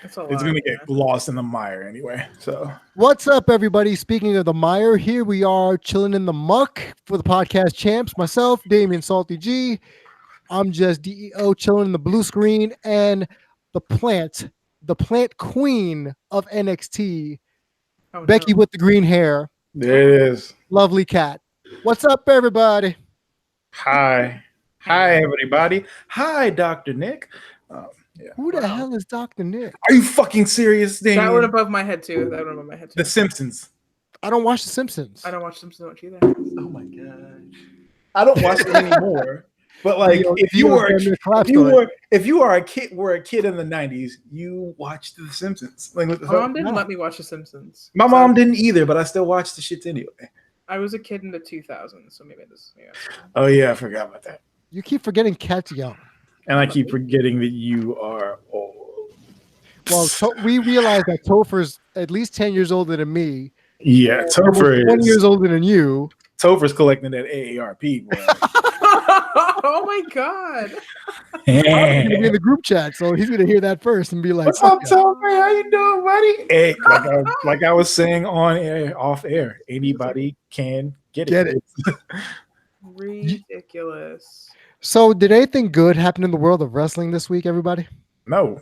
It's a lot. It's gonna get lost in the mire anyway. So What's up, everybody? Speaking of the mire, here we are chilling in the muck for the podcast champs. Myself, Damian Salty G. I'm just DEO chilling in the blue screen, and the plant queen of NXT, Becky with the green hair. there it is. Lovely cat. What's up, everybody? Hi everybody. Hi, Dr. Nick. Yeah. Who the hell is Dr. Nick? Are you fucking serious, Damian? That one above my head too. The Simpsons. I don't watch The Simpsons. I don't watch Simpsons much either. Oh my god. I don't watch it anymore. But like, if you were a kid in the 90s, you watched The Simpsons. Like, my mom didn't let me watch The Simpsons. My mom didn't either, but I still watched the shits anyway. I was a kid in the 2000s, so maybe this. Yeah. Oh yeah, I forgot about that. You keep forgetting Cat's young. And I keep forgetting that you are old. Well, we realize that Topher's at least 10 years older than me. Yeah, Topher is 20 years older than you. Topher's collecting that AARP. Boy. Oh my god! He's gonna be in the group chat, so he's gonna hear that first and be like, "What's up, Topher? How you doing, buddy?" Hey, like I was saying on air, off air, anybody can get it. Ridiculous. So, did anything good happen in the world of wrestling this week, everybody? No.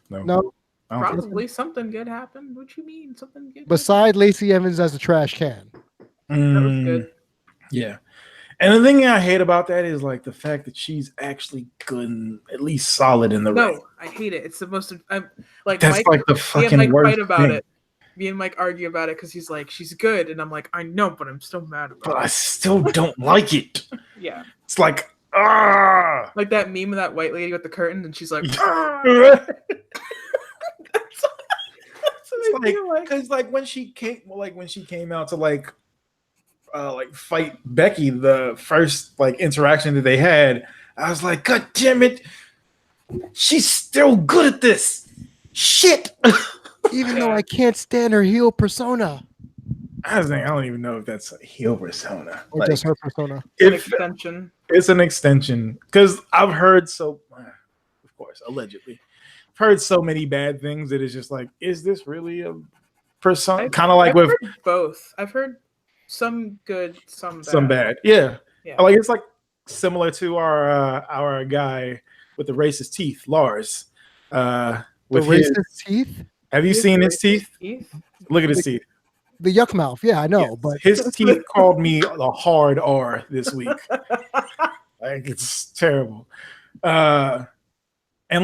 No. Probably something good happened. What you mean, something good? Besides Lacey Evans as a trash can. That was good. Yeah. And the thing I hate about that is like the fact that she's actually good and at least solid in the ring. No, I hate it. It's the most. I'm like that's Mike, like the fucking Mike worst fight about thing. it. Me and Mike argue about it because he's like, she's good, and I'm like, I know, but I'm still mad about it. But I still don't like it. Yeah. It's like like that meme of that white lady with the curtain, and she's like, because like when she came out to like fight Becky, the first like interaction that they had, I was like, God damn it, she's still good at this shit. Even though I can't stand her heel persona. I don't even know if that's a heel persona or just her persona. Extension. It's an extension because I've heard of course, allegedly, I've heard so many bad things that it's just like, is this really a persona? Kind of like with both. I've heard some good, some bad. Some bad. Yeah. Like it's like similar to our guy with the racist teeth, Lars. With racist teeth? Have you seen his teeth? Look at his teeth. The yuck mouth. Yeah, I know. Yes. But his teeth called me a hard R this week. Like it's terrible. And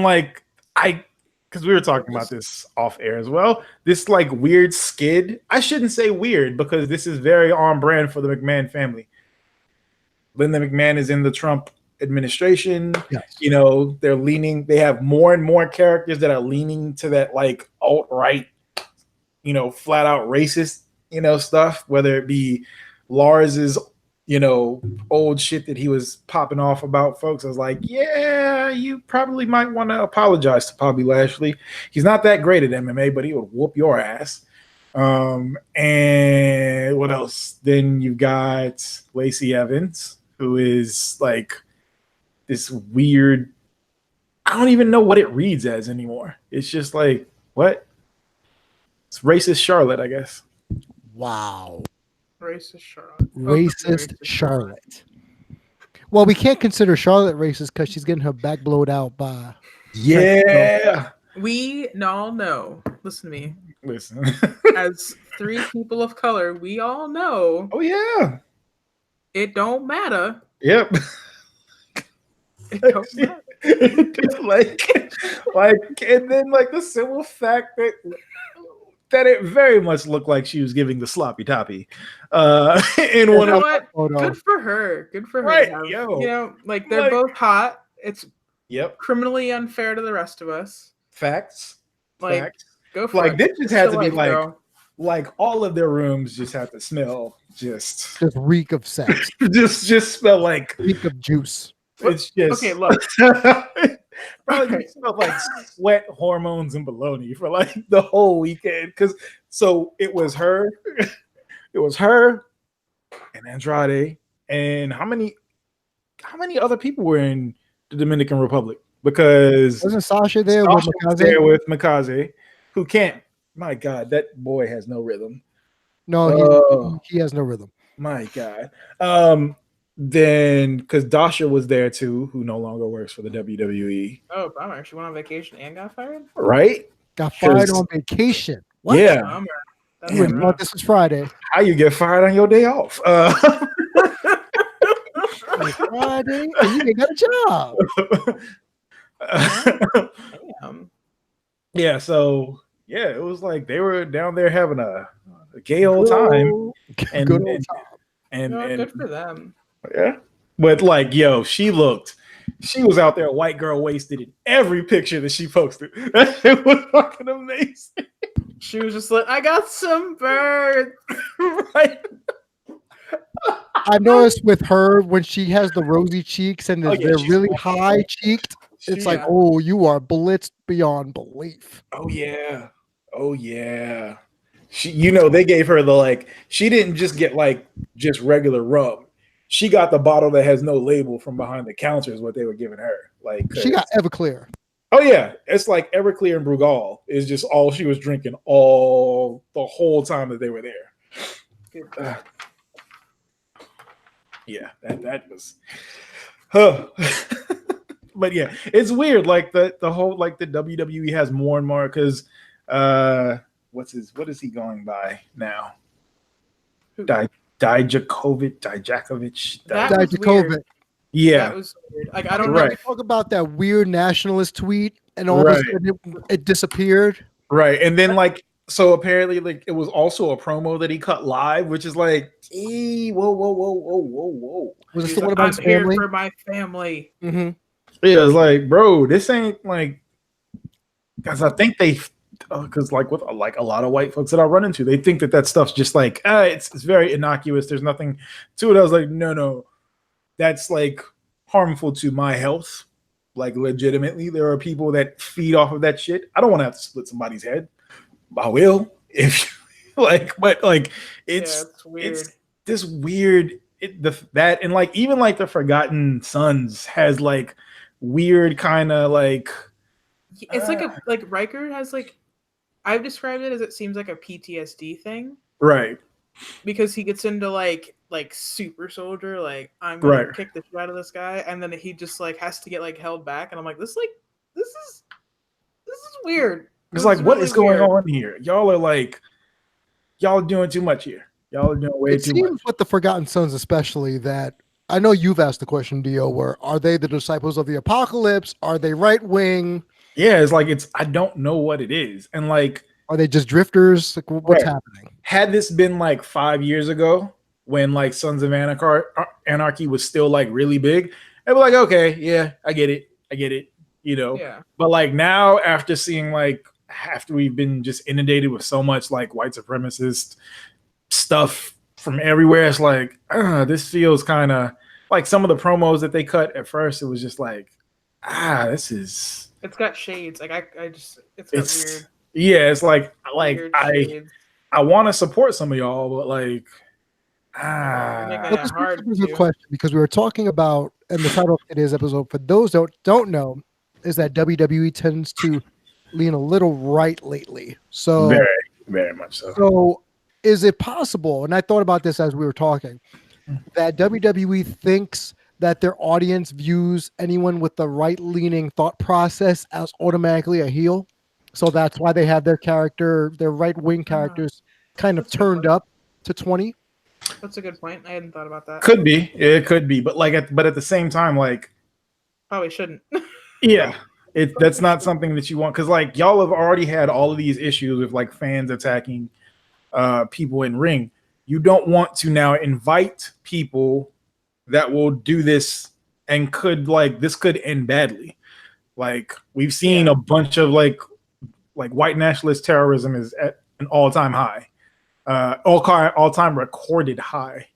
like because we were talking about this off air as well. This like weird skid. I shouldn't say weird because this is very on brand for the McMahon family. Linda McMahon is in the Trump administration. Yes. You know, they have more and more characters that are leaning to that like alt-right, you know, flat out racist, you know, stuff, whether it be Lars's, you know, old shit that he was popping off about folks. I was like, yeah, you probably might want to apologize to Bobby Lashley. He's not that great at MMA, but he would whoop your ass. And what else? Then you've got Lacey Evans, who is like this weird, I don't even know what it reads as anymore. It's just like, what? It's racist Charlotte, I guess. Wow. Racist Charlotte. Racist Charlotte. Well, we can't consider Charlotte racist because she's getting her back blowed out by. Yeah. We all know. Listen to me. Listen. As three people of color, we all know. Oh, yeah. It don't matter. Yep. It don't matter. like, and then like the simple fact that it very much looked like she was giving the sloppy toppy. In one of Good for her. Good for her. Right, you know, like they're both hot. It's criminally unfair to the rest of us. Facts. Like, Facts. Go for like it. This just had to be girl. like all of their rooms just have to smell just reek of sex. just smell like reek of juice. It's just okay. Look, probably smelled like sweat, hormones, and baloney for like the whole weekend. Because so it was her, and Andrade, and how many other people were in the Dominican Republic because wasn't Sasha there Sasha with was Mikaze? there with Mikaze, who can't. My God, that boy has no rhythm. No, he has no rhythm. My God. Then because Dasha was there too, who no longer works for the WWE. Oh, bummer. She went on vacation and got fired? Right? Got fired on vacation. What? Yeah. Bummer. That's You would have thought this was Friday. How you get fired on your day off? Friday, and you ain't got a job. Damn. Yeah, so yeah, it was like they were down there having a gay old time. And, good old time. And good for them. Yeah. But like, yo, she was out there white girl wasted in every picture that she posted. It was fucking amazing. She was just like, I got some birds. Right. I noticed with her when she has the rosy cheeks and they're really high cheeked, it's like, oh, you are blitzed beyond belief. Oh yeah. Oh yeah. She, they gave her the she didn't just get just regular rum. She got the bottle that has no label from behind the counter is what they were giving her. She got Everclear. Oh yeah. It's like Everclear and Brugal is just all she was drinking the whole time that they were there. Yeah, that was but yeah, it's weird. Like the whole the WWE has more and more because what is he going by now? Dijakovic. Yeah, that was weird. Like I don't know. Right. Talk about that weird nationalist tweet, and all of a sudden it disappeared. Right, and then so apparently it was also a promo that he cut live, which is whoa. Was this the one about his family? I'm here for my family. Mm-hmm. Yeah, it's bro, this ain't because I think they. Because with a lot of white folks that I run into, they think that stuff's just it's very innocuous. There's nothing to it. I was like, no, that's harmful to my health. Legitimately, there are people that feed off of that shit. I don't want to have to split somebody's head. I will if it's weird. It's this weird that and even the Forgotten Sons has weird kind of it's like Riker has I've described it as it seems like a PTSD thing. Right. Because he gets into super soldier, I'm gonna kick the shit out of this guy, and then he just has to get held back, and I'm like, this is weird. It's what is going on here? Y'all are y'all are doing too much here. Y'all are doing way too much. It seems with the Forgotten Sons, especially, that I know you've asked the question, Dio, where are they the disciples of the apocalypse? Are they right wing? Yeah, it's I don't know what it is. And are they just drifters? What's happening? Had this been 5 years ago when Sons of Anarchy was still really big, I'd be okay, yeah, I get it. Yeah. But now after seeing after we've been just inundated with so much white supremacist stuff from everywhere, it's this feels kind of some of the promos that they cut at first, it was just this is. It's got shades. It's weird. Yeah, it's I want to support some of y'all, but This is a question because we were talking about, and the title of today's episode, for those that don't know, is that WWE tends to lean a little right lately. So very, very much so. So is it possible, and I thought about this as we were talking, that WWE thinks that their audience views anyone with the right-leaning thought process as automatically a heel? So that's why they have their right-wing characters kind of turned up to 20? That's a good point. I hadn't thought about that. Could be. It could be. But but at the same time, probably shouldn't. Yeah. That's not something that you want. Because y'all have already had all of these issues with fans attacking people in ring. You don't want to now invite people that will do this and this could end badly. We've seen a bunch of white nationalist terrorism is at an all-time high, all-time recorded high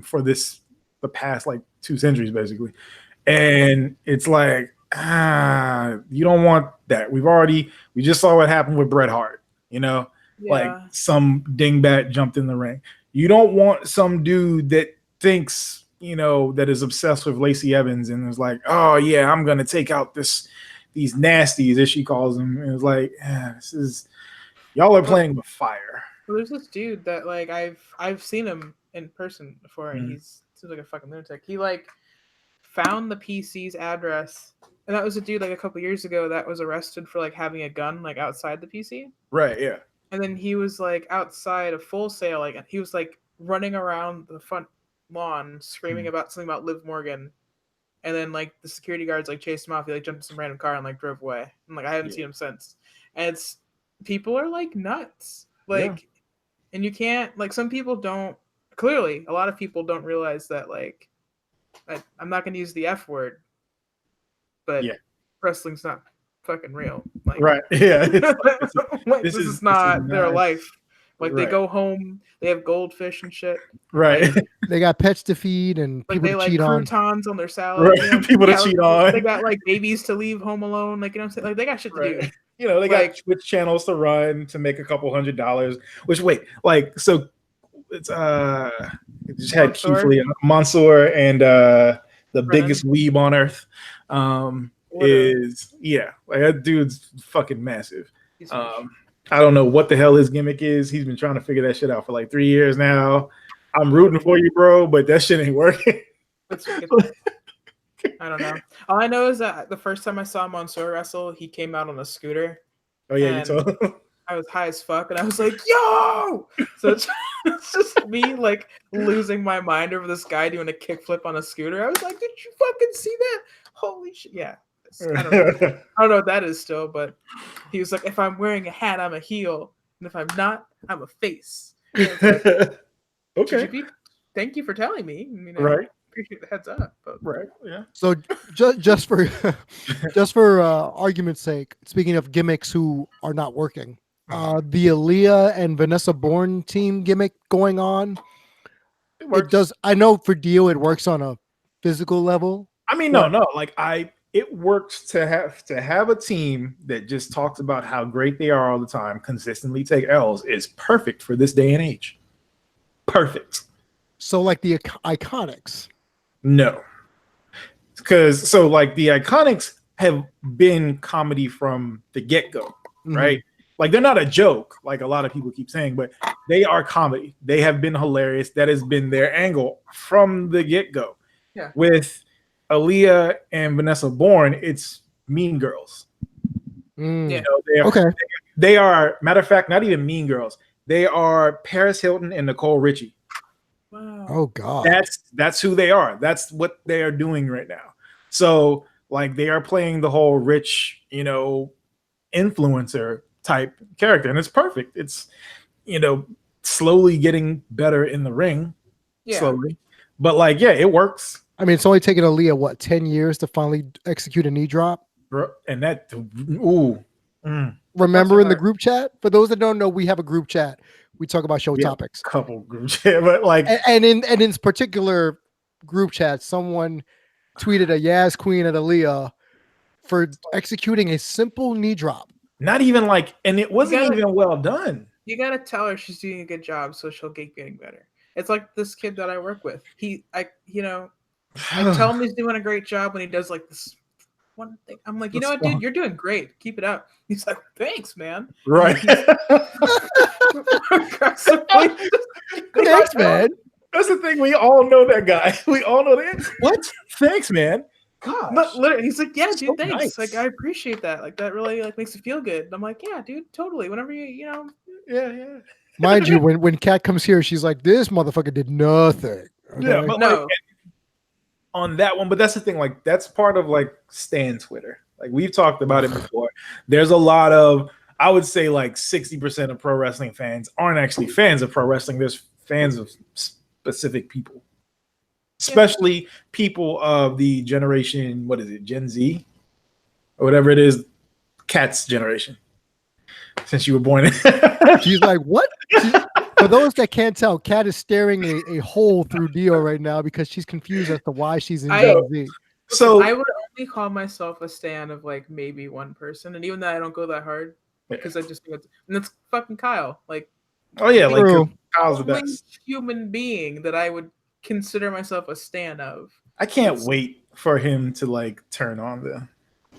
for the past 2 centuries basically, and it's you don't want that. We just saw what happened with Bret Hart. Some dingbat jumped in the ring. You don't want some dude that thinks that is obsessed with Lacey Evans and is oh yeah, I'm gonna take out this these nasties, as she calls them. And it's like, this is y'all are playing with fire. Well, there's this dude that like I've seen him in person before, and he's seems like a fucking lunatic. He like found the PC's address, and that was a dude like a couple years ago that was arrested for like having a gun like outside the PC. Right. Yeah. And then he was like outside of Full Sail, like he was like running around the front lawn screaming about something about Liv Morgan. And then like the security guards like chased him off. He like jumped in some random car and like drove away. And like I haven't seen him since. And it's people are like nuts. Like and you can't like some people don't clearly a lot of people don't realize that like I'm not gonna use the F word, but wrestling's not fucking real. Like, right. Yeah. This is not their life. Like they go home, they have goldfish and shit. Right. Like, they got pets to feed and like people they to cheat on. croutons on their salad. Right. You know? People to cheat on. They got like babies to leave home alone. Like you know what I'm saying? Like they got shit to do. You know, they got Twitch channels to run to make a couple $100. Which so it's it just had Keith Lee, Mansoor and the biggest weeb on earth. Is like that dude's fucking massive. I don't know what the hell his gimmick is. He's been trying to figure that shit out for like 3 years now. I'm rooting for you, bro, but that shit ain't working. I don't know. All I know is that the first time I saw Mansoor wrestle, he came out on a scooter. Oh yeah, you told him. I was high as fuck, and I was like, "Yo!" So it's just me like losing my mind over this guy doing a kickflip on a scooter. I was like, "Did you fucking see that? Holy shit!" Yeah. I don't know what that is still, but he was like, if I'm wearing a hat, I'm a heel, and if I'm not, I'm a face. Like, okay. Thank you for telling me. I mean, right. I appreciate the heads up. But. Right. Yeah. So just for argument's sake, speaking of gimmicks who are not working, the Aaliyah and Vanessa Bourne team gimmick going on. It does. I know for Dio it works on a physical level. I mean, no. Like it works to have a team that just talks about how great they are all the time, consistently take L's is perfect for this day and age. Perfect. So like the Iconics. No. Because the Iconics have been comedy from the get-go, right? Like they're not a joke, like a lot of people keep saying, but they are comedy. They have been hilarious. That has been their angle from the get-go. Yeah. With Aaliyah and Vanessa Bourne, it's Mean Girls. Yeah. You know, they are, matter of fact, not even Mean Girls. They are Paris Hilton and Nicole Richie. Wow. Oh God. That's who they are. That's what they are doing right now. So like they are playing the whole rich, influencer type character, and it's perfect. It's slowly getting better in the ring. Yeah. Slowly. But it works. I mean, it's only taken Aaliyah 10 years to finally execute a knee drop. And that Remember in the group chat? For those that don't know, we have a group chat. We talk about show topics. Couple group chat, but and in particular group chat, someone tweeted a Yaz Queen at Aaliyah for executing a simple knee drop. Not even and it wasn't even well done. You gotta tell her she's doing a good job, so she'll keep getting better. It's like this kid that I work with. I tell him he's doing a great job when he does this one thing. I'm like, you know what, dude, you're doing great. Keep it up. He's like, thanks, man. Right. Thanks, man. That's the thing. We all know that guy. We all know that. What? Thanks, man. God. But literally, he's like, yeah, dude, so thanks. Nice. I appreciate that. That really makes you feel good. And I'm like, yeah, dude, totally. Whenever yeah. Mind you, when Kat comes here, she's like, this motherfucker did nothing. Okay? Yeah, but no. On that one, but that's the thing. That's part of Stan Twitter. We've talked about it before. There's a lot of, I would say 60% of pro wrestling fans aren't actually fans of pro wrestling. There's fans of specific people, especially people of the generation. What is it, Gen Z, or whatever it is, Kat's generation. Since you were born in, she's like, what? For those that can't tell, Kat is staring a hole through Dio right now because she's confused as to why she's in Gen Z. So I would only call myself a stan of maybe one person, and even that I don't go that hard because I just and it's fucking Kyle. Oh yeah, Kyle's the best human being that I would consider myself a stan of. I can't wait for him to turn on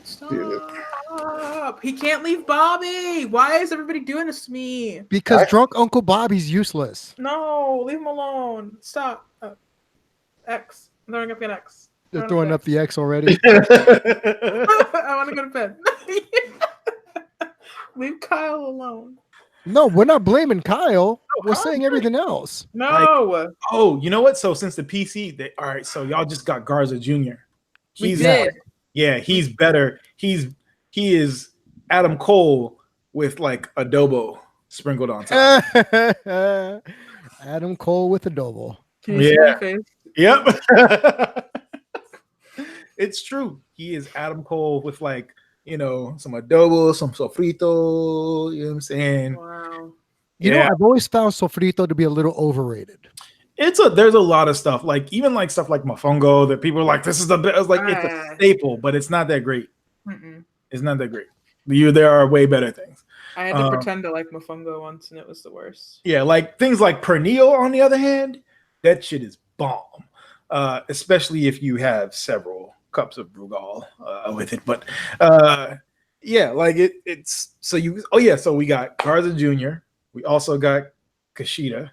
Stop. He can't leave Bobby. Why is everybody doing this to me? Because drunk Uncle Bobby's useless. No, leave him alone. Stop. X. I'm throwing up an X. They're throwing up the X already. I want to go to bed. Leave Kyle alone. No, we're not blaming Kyle. We're Kyle's saying great. everything else. No. Oh, you know what? So since the PC, all right. So y'all just got Garza Jr. We did. Yeah, he's better. He is Adam Cole with like adobo sprinkled on top. Adam Cole with adobo. Can you see my face? Yep. It's true. He is Adam Cole with like, some adobo, some sofrito, you know what I'm saying? Wow. You know, I've always found sofrito to be a little overrated. There's a lot of stuff, like even like stuff like mofongo that people are like, this is the best. Like it's a staple, but it's not that great. It's not that great. There are way better things. I had to pretend to like mofongo once, and it was the worst. Yeah, like things like pernil, on the other hand, that shit is bomb. Especially if you have several cups of Brugal with it. But yeah, like it's so you. Oh yeah, so we got Garza Jr. We also got Kushida.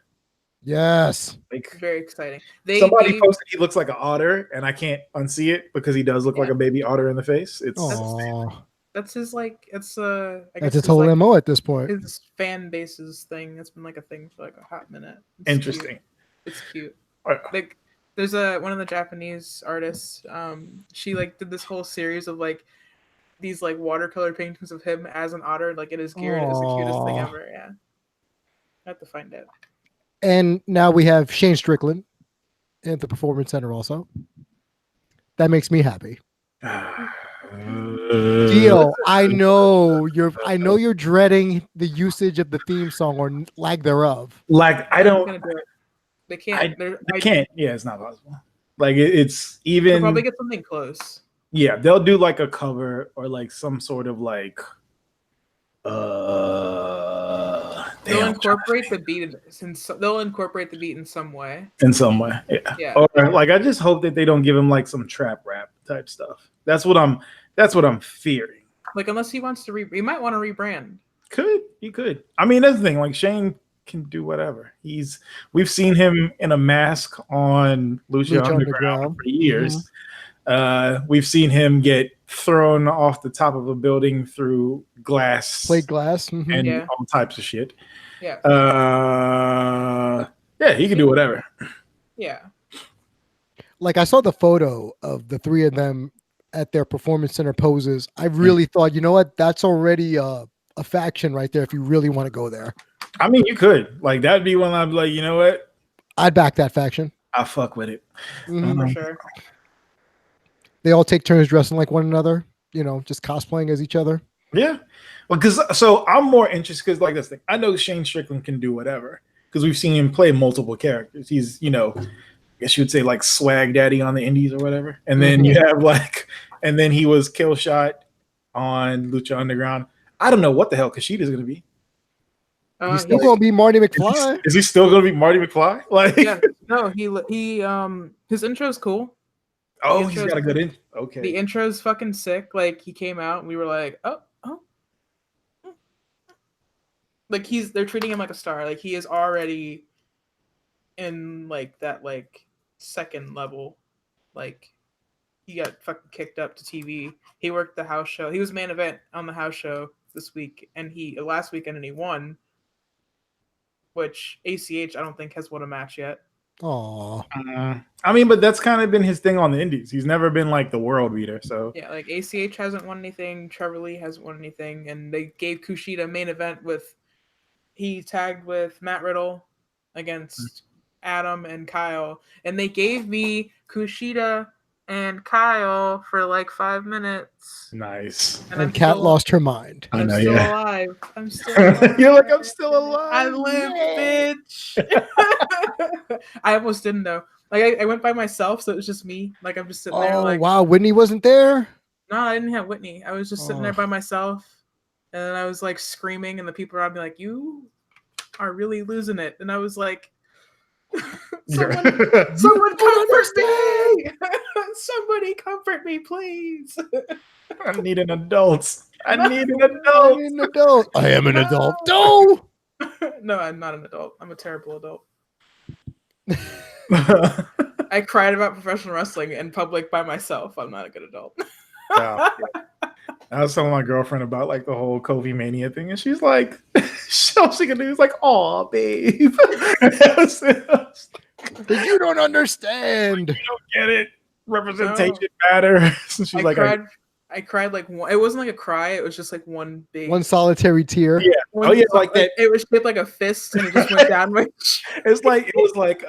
Yes, like very exciting. Somebody posted he looks like an otter, and I can't unsee it because he does look like a baby otter in the face. That's his like. It's I guess that's his whole MO at this point. His fan base's thing. It's been like a thing for like a hot minute. Interesting. It's cute. Like there's one of the Japanese artists. She like did this whole series of like these like watercolor paintings of him as an otter, like in his gear, and it's the cutest thing ever. Yeah, I have to find it. And now we have Shane Strickland at the Performance Center also. That makes me happy. Gio, I know you're dreading the usage of the theme song or lack thereof. Like I don't. Do it. They can't. They can't. Yeah, it's not possible. Like it's even. They'll probably get something close. Yeah, they'll do like a cover or like some sort of like. They'll incorporate the beat in some way. In some way, yeah. Or like I just hope that they don't give him like some trap rap type stuff. That's what I'm fearing. Like unless he wants to he might want to rebrand. He could. I mean, that's the thing. Like Shane can do whatever. We've seen him in a mask on Lucha Underground for years. We've seen him get thrown off the top of a building through plate glass, and all types of shit. Yeah. He can do whatever. Yeah. Like I saw the photo of the three of them at their Performance Center poses. I really thought, you know what? That's already a faction right there if you really want to go there. I mean, you could. Like that'd be when I'd be like, you know what? I'd back that faction. I fuck with it. For sure. They all take turns dressing like one another, just cosplaying as each other. Yeah. Well, so I'm more interested because like this thing, I know Shane Strickland can do whatever because we've seen him play multiple characters. He's, I guess you would say like swag daddy on the indies or whatever. And then you have and then he was kill shot on Lucha Underground. I don't know what the hell Kushida's going to be. He's still going to be Marty McFly. Is he still going to be Marty McFly? Like, yeah, no, he his intro's cool. Oh, he's got a good intro. Okay. The intro's fucking sick. Like he came out and we were like, oh. Like they're treating him like a star. Like he is already in like that like second level. Like he got fucking kicked up to TV. He worked the house show. He was main event on the house show this week and last weekend and he won. Which ACH I don't think has won a match yet. Oh, I mean, but that's kind of been his thing on the indies. He's never been like the world beater. So yeah, like ACH hasn't won anything. Trevor Lee hasn't won anything, and they gave Kushida a main event he tagged with Matt Riddle against Adam and Kyle, and they gave me Kushida and Kyle for like 5 minutes. Nice. And Kat lost her mind. I'm still alive. I'm still alive. You're like, I'm still alive. I live, bitch. I almost didn't know. Like I went by myself, so it was just me. Like I'm just sitting there. Like, wow, Whitney wasn't there. No, I didn't have Whitney. I was just sitting there by myself, and then I was like screaming, and the people around me like, "You are really losing it," and I was like, "Someone come for me!" Somebody comfort me, please. I need an adult. I need an I adult. am an adult. I am an adult. No. No. No, I'm not an adult. I'm a terrible adult. I cried about professional wrestling in public by myself. I'm not a good adult. Yeah. I was telling my girlfriend about like the whole Kofi Mania thing, and she's like, all she can do is like, "Aw, babe." But you don't understand. You don't get it. Representation matters. She's I like, cried. I cried like one. It wasn't like a cry. It was just like one big. One solitary tear. yeah. One, Oh yeah, it's like that. It was shaped like a fist, and it just went down my. It's like it was like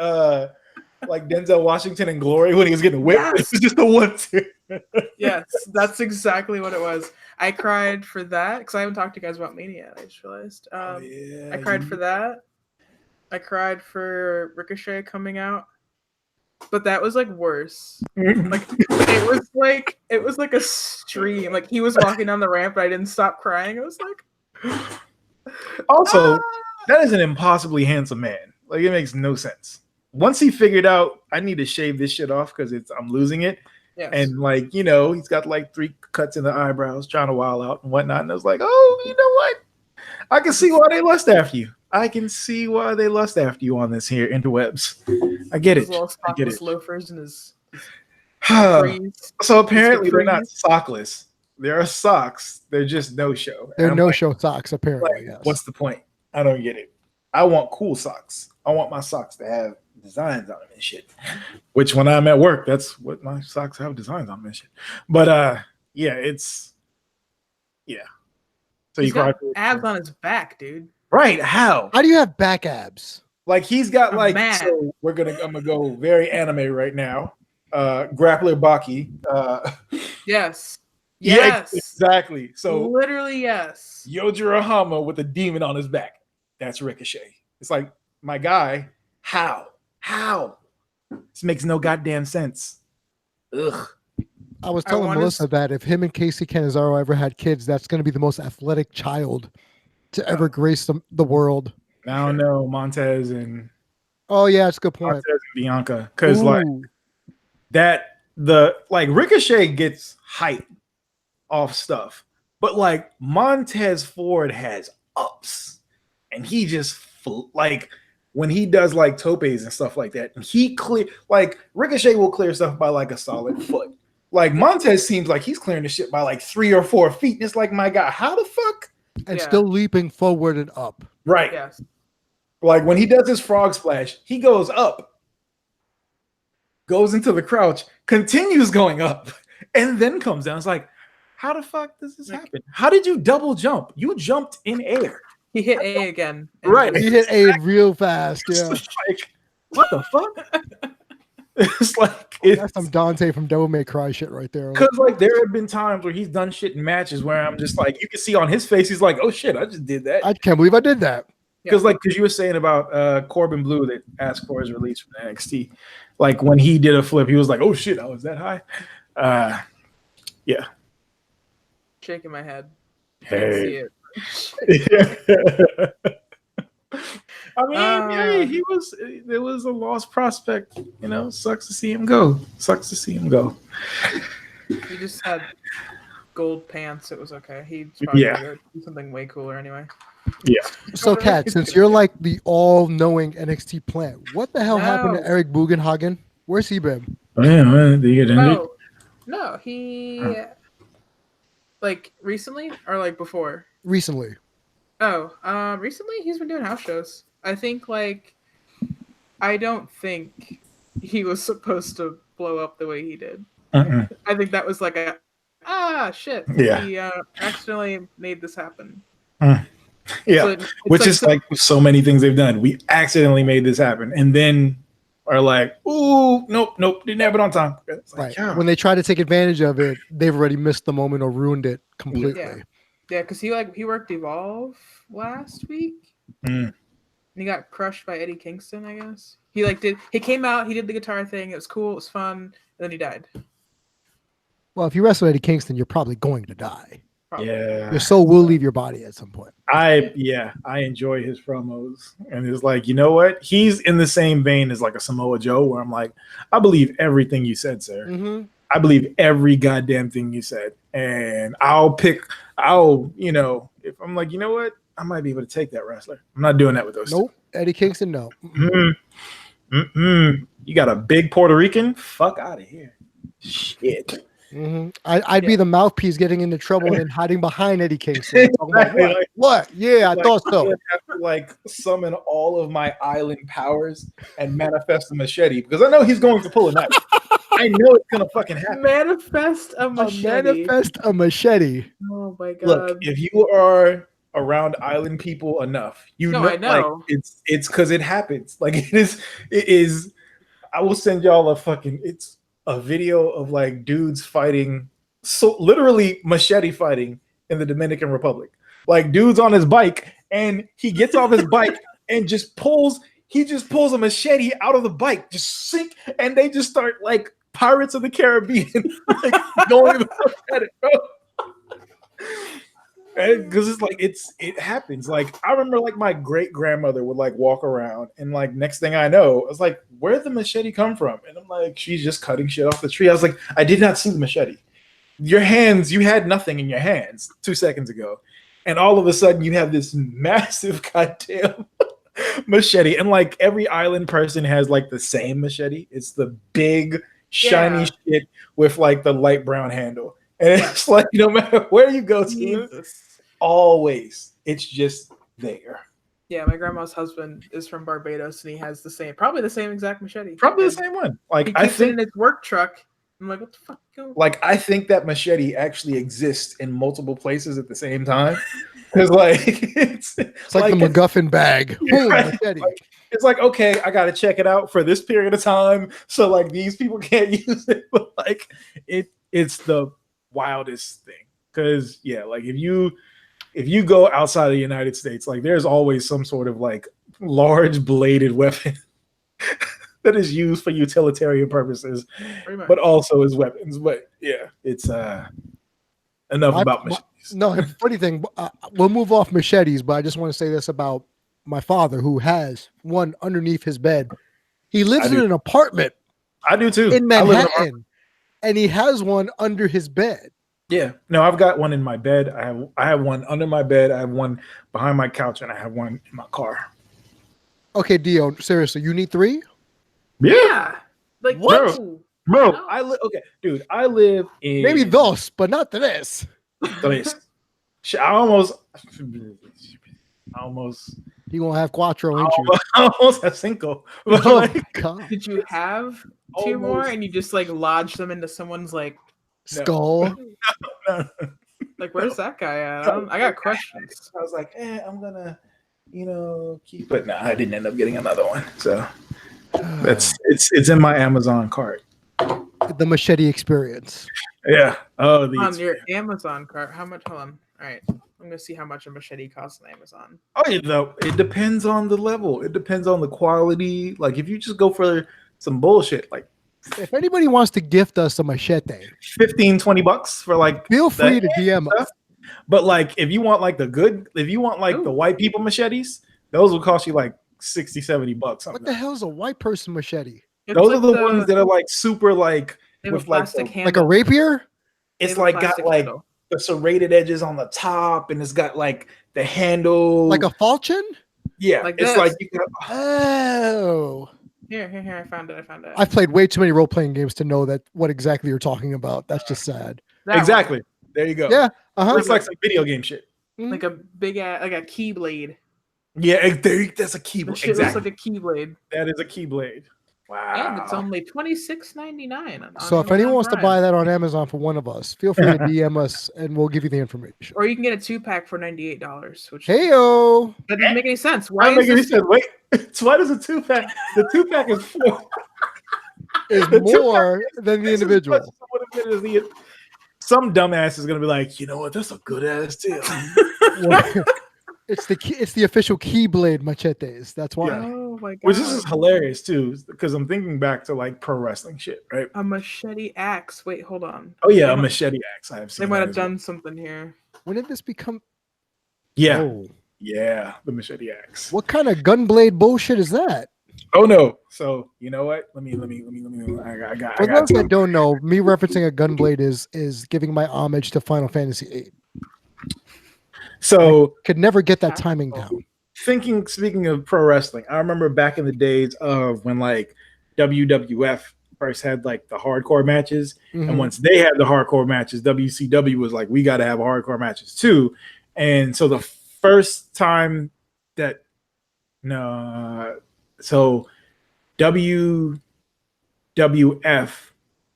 Denzel Washington in Glory when he was getting whipped. Yes. It was just the one tear. Yes, that's exactly what it was. I cried for that because I haven't talked to you guys about Mania. I just realized. Yeah, I cried for that. I cried for Ricochet coming out, but that was like worse. Like it was like a stream. Like he was walking down the ramp, but I didn't stop crying. I was like, also, that is an impossibly handsome man. Like it makes no sense. Once he figured out, I need to shave this shit off because I'm losing it. yes. And like, you know, he's got like 3 cuts in the eyebrows, trying to wild out and whatnot. And I was like, oh, you know what? I can see why they lust after you. I can see why they lust after you on this here interwebs. I get it. I get it. Loafers and his So apparently they're not sockless. There are socks. They're just no show. They're no show socks, apparently. Like, yes. what's the point? I don't get it. I want cool socks. I want my socks to have designs on them and shit. Which when I'm at work, that's what my socks have, designs on them and shit. But yeah, it's So He's you got abs on his back, dude. right? How? How do you have back abs? Like he's got I'm like mad. so I'm gonna go very anime right now. Grappler Baki. Yes. Yeah, Yes. exactly. So literally yes. Yojiro Hama with a demon on his back. That's Ricochet. It's like, my guy, how? This makes no goddamn sense. Ugh. I was telling Melissa that if him and Casey Canizaro ever had kids, that's going to be the most athletic child to ever grace the world. I don't know, Montez and Oh yeah, that's a good point. Montez and Bianca, because like Ricochet gets hype off stuff, but like Montez Ford has ups, and he just like when he does like topes and stuff like that, and he clear like Ricochet will clear stuff by like a solid foot. Like Montez seems like he's clearing the shit by like 3 or 4 feet. And it's like, my God, how the fuck? And still leaping forward and up. Right. Yes. Like when he does his frog splash, he goes up, goes into the crouch, continues going up, and then comes down. It's like, how the fuck does this happen? How did you double jump? You jumped in air. He hit A again. Right. He hit A real fast. Yeah. Like, what the fuck? It's like that's some Dante from Devil May Cry shit right there. Because like there have been times where he's done shit in matches where I'm just like, you can see on his face, he's like, oh shit, I just did that. I can't believe I did that. Because because you were saying about Corbin Blue that asked for his release from NXT, like when he did a flip, he was like, oh shit, I was that high. Yeah. Shaking my head. Hey. See it. I mean, there was a lost prospect, you know, sucks to see him go. He just had gold pants. It was okay. He's probably gonna do something way cooler anyway. Yeah. So, Kat, since you're like the all-knowing NXT plant, what the hell happened to Eric Bugenhagen? Where's he been? Oh, yeah, man. Did he get injured? No, he like recently or like before? Recently. Oh, recently he's been doing house shows. I don't think he was supposed to blow up the way he did. I think that was like shit. Yeah. He accidentally made this happen. Yeah, so which is like so many things they've done. We accidentally made this happen, and then are like, "Ooh, nope, didn't have it on time." It's like, right. When they try to take advantage of it, they've already missed the moment or ruined it completely. Yeah, because he worked Evolve last week, and he got crushed by Eddie Kingston. I guess he came out, he did the guitar thing. It was cool, it was fun, and then he died. Well, if you wrestle Eddie Kingston, you're probably going to die. Probably. Yeah. Your soul will leave your body at some point. I enjoy his promos, and it's like, you know what? He's in the same vein as like a Samoa Joe, where I'm like, I believe everything you said, sir. Mm-hmm. I believe every goddamn thing you said, and if I'm like, you know what? I might be able to take that wrestler. I'm not doing that with those. Nope. Eddie Kingston, no. You got a big Puerto Rican? Fuck out of here. Shit. Mm-hmm. I'd be the mouthpiece getting into trouble and then hiding behind Eddie Kingston. Exactly. What? Yeah, I thought so. I have to like summon all of my island powers and manifest a machete because I know he's going to pull a knife. I know it's gonna fucking happen. Manifest a machete. Manifest a machete. Oh my god. Look, if you are around island people enough, I know. Like, it's because it happens. Like it is. I will send y'all it's a video of like dudes fighting, so literally machete fighting in the Dominican Republic. Like dude's on his bike and he gets off his bike and just pulls a machete out of the bike, just sink, and they just start like Pirates of the Caribbean, like don't even look at it, bro. Because it's like it happens. Like I remember, like my great grandmother would like walk around, and like next thing I know, I was like, "Where'd the machete come from?" And I'm like, "She's just cutting shit off the tree." I was like, "I did not see the machete. You had nothing in your hands 2 seconds ago, and all of a sudden you have this massive goddamn machete." And like every island person has like the same machete. It's the big shiny shit with like the light brown handle, and it's like no matter where you go to. Always, it's just there. Yeah, my grandma's husband is from Barbados, and he has probably the same exact machete. Probably the same one. Like I think in his work truck. I'm like, what the fuck? Like I think that machete actually exists in multiple places at the same time. Because like it's like the MacGuffin bag. Right? It's like, okay, I gotta check it out for this period of time, so like these people can't use it. But like it's the wildest thing. Because like if you go outside of the United States, like there's always some sort of like large bladed weapon that is used for utilitarian purposes, but also as weapons. But yeah, it's enough about machetes. No, funny thing, we'll move off machetes, but I just want to say this about my father, who has one underneath his bed. He lives in an apartment. I do too. In Manhattan, and he has one under his bed. Yeah, no, I've got one in my bed. I have one under my bed. I have one behind my couch, and I have one in my car. Okay, Dio, seriously, you need 3? Yeah, like what, bro? No. Dude, I live in maybe those, but not this. I almost. You gonna have cuatro, ain't you? I almost have cinco. But like, God. Did you have 2 more, and you just like lodge them into someone's like skull? No. Like, where's that guy at? I got questions. I was like, I'm gonna, keep. But no, I didn't end up getting another one. So it's in my Amazon cart. The machete experience. Yeah. Oh, on your Amazon cart. How much? Hold on. All right. I'm gonna see how much a machete costs on Amazon. Oh, it depends on the level. It depends on the quality. Like if you just go for some bullshit, like if anybody wants to gift us a machete, $15-$20 for like, feel free to DM us. But like if you want like the white people machetes, those will cost you like $60-$70. What the hell is a white person machete? Those are the ones that are like super like with plastic like a rapier. It's like got like the serrated edges on the top, and it's got like the handle, like a falchion. Yeah, like it's this. like Here, I found it. I've played way too many role-playing games to know what exactly you're talking about. That's just sad. Exactly. There you go. Yeah. It's like some video game shit. Like a big like a keyblade. Yeah, that's a keyblade. Shit looks like a keyblade. That is a keyblade. Wow. And it's only $26.99. So if anyone wants to buy that on Amazon for one of us, feel free to DM us and we'll give you the information. Or you can get a 2-pack for $98. Which heyo, that doesn't make any sense. Why does any sense? Wait, so why does a 2-pack? The 2-pack is more than the individual. Some dumbass is gonna be like, you know what? That's a good ass deal. It's the official Keyblade machetes. That's why. Yeah. Oh my god! Which this is hilarious too, because I'm thinking back to like pro wrestling shit, right? A machete axe. Wait, hold on. Oh yeah, a machete axe. I have seen. They might have done something here. When did this become? Yeah, Oh, yeah, the machete axe. what kind of gunblade bullshit is that? Oh no! So you know what? Let me. I For got those that something. don't know, me referencing a gunblade is giving my homage to Final Fantasy VIII. So Could never get that timing down. speaking of pro wrestling, I remember back in the days of when like WWF first had like the hardcore matches, and Mhm. once they had the hardcore matches, WCW was like, we got to have hardcore matches too. And so the first time that no, so WWF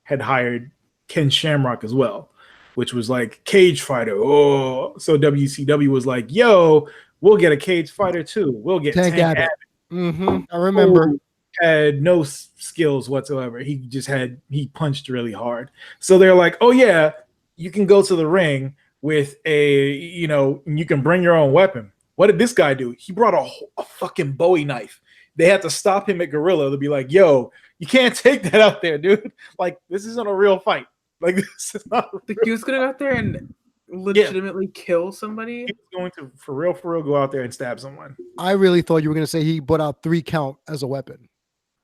had hired Ken Shamrock as well, which was like cage fighter. Oh, so WCW was like, yo, we'll get a cage fighter too. We'll get Tank Tank Abbott. Abbott. I remember. Who had no skills whatsoever. He punched really hard. So they're like, oh yeah, you can go to the ring with you can bring your own weapon. What did this guy do? He brought a fucking Bowie knife. They had to stop him at Gorilla to be like, yo, you can't take that out there, dude. Like, this isn't a real fight. Like, this is not Like, he was gonna go out there and legitimately kill somebody. He was going to, for real, go out there and stab someone. I really thought you were going to say he put out 3 count as a weapon.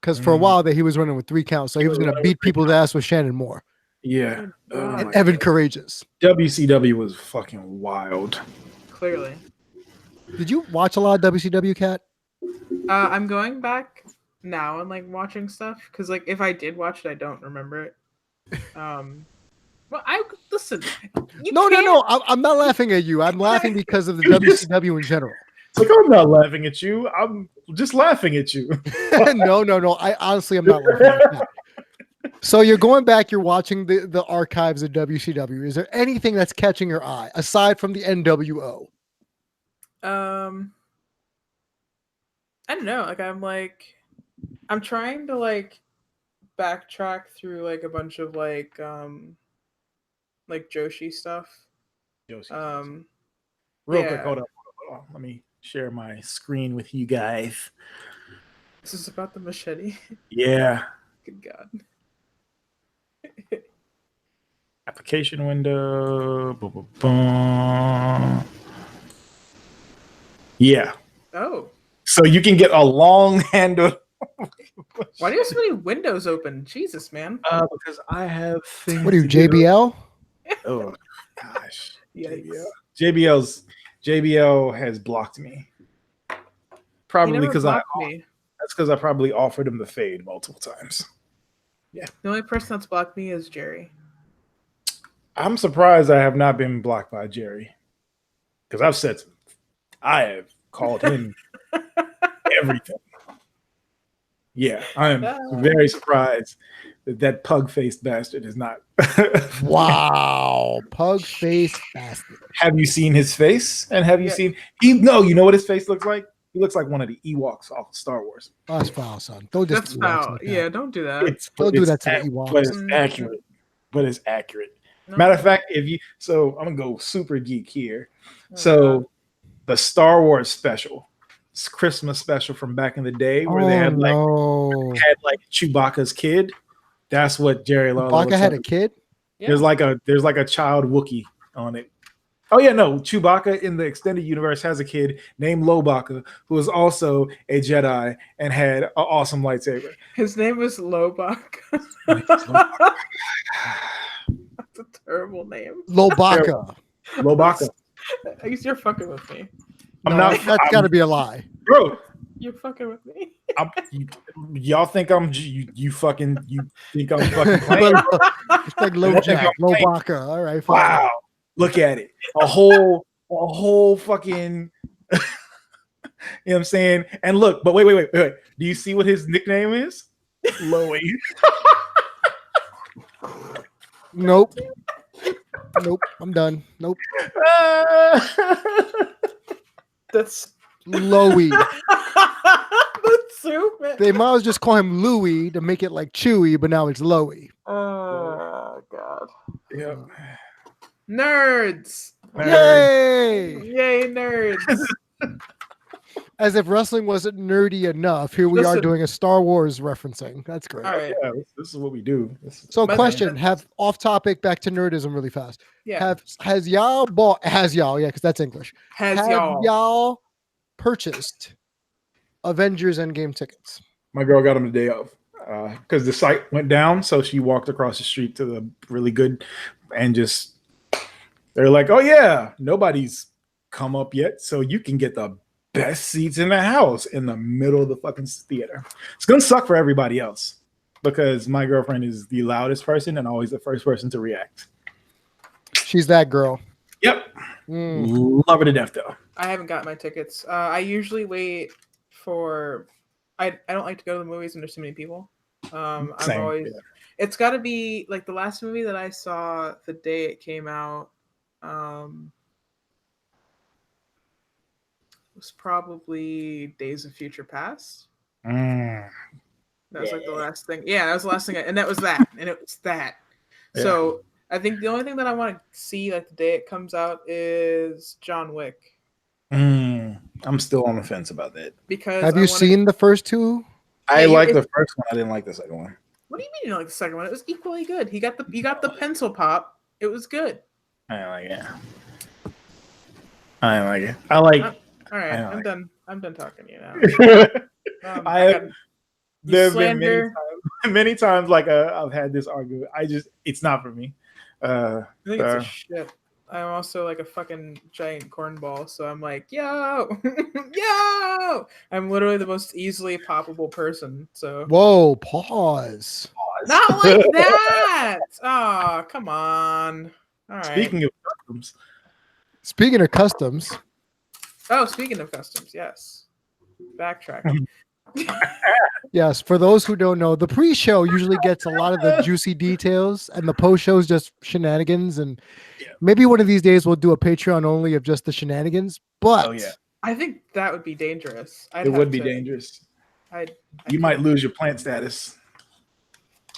Because for a while there, he was running with 3 counts. So he was going to beat people's ass with Shannon Moore. Yeah. And Evan Courageous. WCW was fucking wild. Clearly. Did you watch a lot of WCW, Kat? I'm going back now and like watching stuff because like if I did watch it, I don't remember it. Well, I listen. No. I'm not laughing at you. I'm laughing because of the WCW in general. It's like, I'm not laughing at you. I'm just laughing at you. No. I honestly am not laughing at that. So you're going back, you're watching the archives of WCW. Is there anything that's catching your eye aside from the NWO? I don't know. I'm trying to like backtrack through like a bunch of like Joshi stuff. Real yeah. quick, hold on. Let me share my screen with you guys. This is about the machete. Yeah. Good God. Application window. Boom, boom, boom. Yeah. Oh. So you can get a long handle. Why do you have so many windows open? Jesus, man. Because I have things. What are you, JBL? Oh gosh. Yikes. JBL has blocked me. Probably because that's because I probably offered him the fade multiple times. Yeah. The only person that's blocked me is Jerry. I'm surprised I have not been blocked by Jerry. Because I have called him everything. Yeah, I am very surprised that pug-faced bastard is not. Wow, pug-faced bastard. Have you seen his face? And have you seen? You know what his face looks like? He looks like one of the Ewoks off of Star Wars. Oh, that's foul, son. Don't just. That's foul. Like that. Don't do that. Don't do that to the Ewoks. But it's accurate. No. Matter of fact, I'm gonna go super geek here. So the Star Wars special. Christmas special from back in the day where they had like Chewbacca's kid. That's what Jerry Lawler Chewbacca had a kid? Yeah. There's like a child Wookiee on it. Oh yeah, no. Chewbacca in the extended universe has a kid named Lobaka who is also a Jedi and had an awesome lightsaber. His name was Lobaka. That's a terrible name. Lobaka. You're fucking with me. That's got to be a lie, bro. You're fucking with me. Y'all think you fucking playing? It's like Lobaka. All right. Fine. Wow. Look at it. A whole fucking. You know what I'm saying? And look, but wait. Do you see what his nickname is? Loey. Nope. I'm done. Nope. That's Loey. That's stupid. They might as well just call him Louie to make it like Chewy, but now it's Loey. Oh God. Yeah. Nerds. Yay! Yay, nerds. As if wrestling wasn't nerdy enough, here we are Listen. doing a Star Wars referencing. That's great. All right. Yeah, this is what we do. So, My- question: have off topic back to nerdism really fast. Yeah. Has y'all bought? Has y'all? Yeah, because that's English. Has Have y'all purchased Avengers Endgame tickets? My girl got them the day of because the site went down, so she walked across the street to the really good and just they're like, oh yeah, nobody's come up yet, so you can get the best seats in the house in the middle of the fucking theater. It's gonna suck for everybody else because my girlfriend is the loudest person and always the first person to react. She's that girl. Yep. Love her to death though. I haven't got my tickets. I usually wait for. I don't like to go to the movies when there's too many people. I'm Same, always. yeah. It's got to be like the last movie that I saw the day it came out. Was probably Days of Future Past. That was like the last thing. Yeah, that was the last thing. And that was that. And it was that. Yeah. So I think the only thing that I want to see like the day it comes out is John Wick. I'm still on the fence about that. Because Have you seen the first two? I like the first one. I didn't like the second one. What do you mean you don't like the second one? It was equally good. You got the pencil pop. It was good. I didn't like it. I didn't like it. I like. All right, I I'm like done. I'm done talking to you now. There have been many times like I've had this argument. It's not for me. I think it's a shit. I'm also like a fucking giant cornball, so I'm like, yo, yo. I'm literally the most easily poppable person. So whoa, pause. Not like that. Oh, come on. All right. Speaking of customs. Speaking of customs. Oh, speaking of customs, yes. Backtracking. Yes, for those who don't know, the pre-show usually gets a lot of the juicy details, and the post-show is just shenanigans. And maybe one of these days we'll do a Patreon only of just the shenanigans. But I think that would be dangerous. It would be dangerous. You might lose your plant status.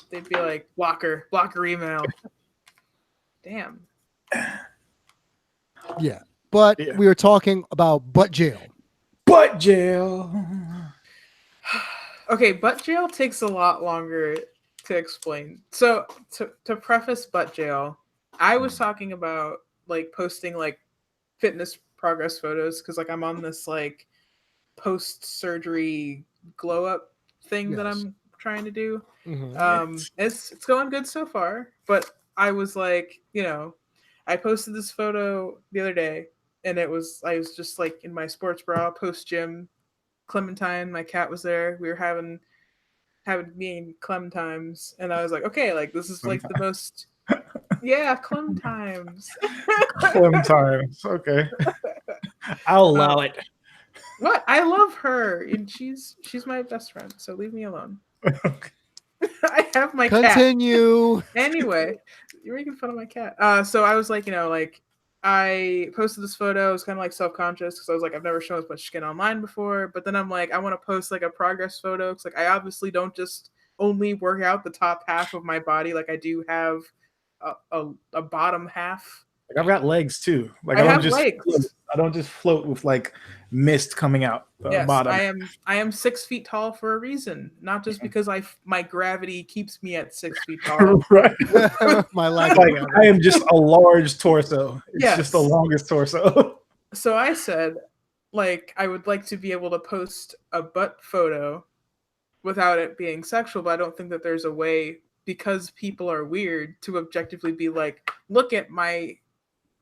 They'd be like, blocker email. Damn. Yeah, but we were talking about butt jail. Butt jail. Okay, butt jail takes a lot longer to explain. So to preface butt jail, I was talking about like posting like fitness progress photos because like I'm on this like post-surgery glow up thing that I'm trying to do. It's going good so far, but I was like, I posted this photo the other day and I was just like in my sports bra post gym. Clementine, my cat, was there. We were having me and Clementimes, and I was like, okay, like this is like the most Clementimes. Clementimes, okay. I'll allow it. What? I love her, and she's my best friend, so leave me alone. I have my cat. Continue. Anyway, you're making fun of my cat. So I was like, I posted this photo. I was kind of like self-conscious because I was like, I've never shown as much skin online before. But then I'm like, I want to post like a progress photo because like I obviously don't just only work out the top half of my body. Like I do have a bottom half. Like I've got legs too. Like I have legs. I don't just float with like mist coming out the bottom. I am 6 feet tall for a reason, not just because my gravity keeps me at 6 feet tall. Right. My lack like I am just a large torso. It's just the longest torso. So I said, like, I would like to be able to post a butt photo without it being sexual, but I don't think that there's a way, because people are weird, to objectively be like, look at my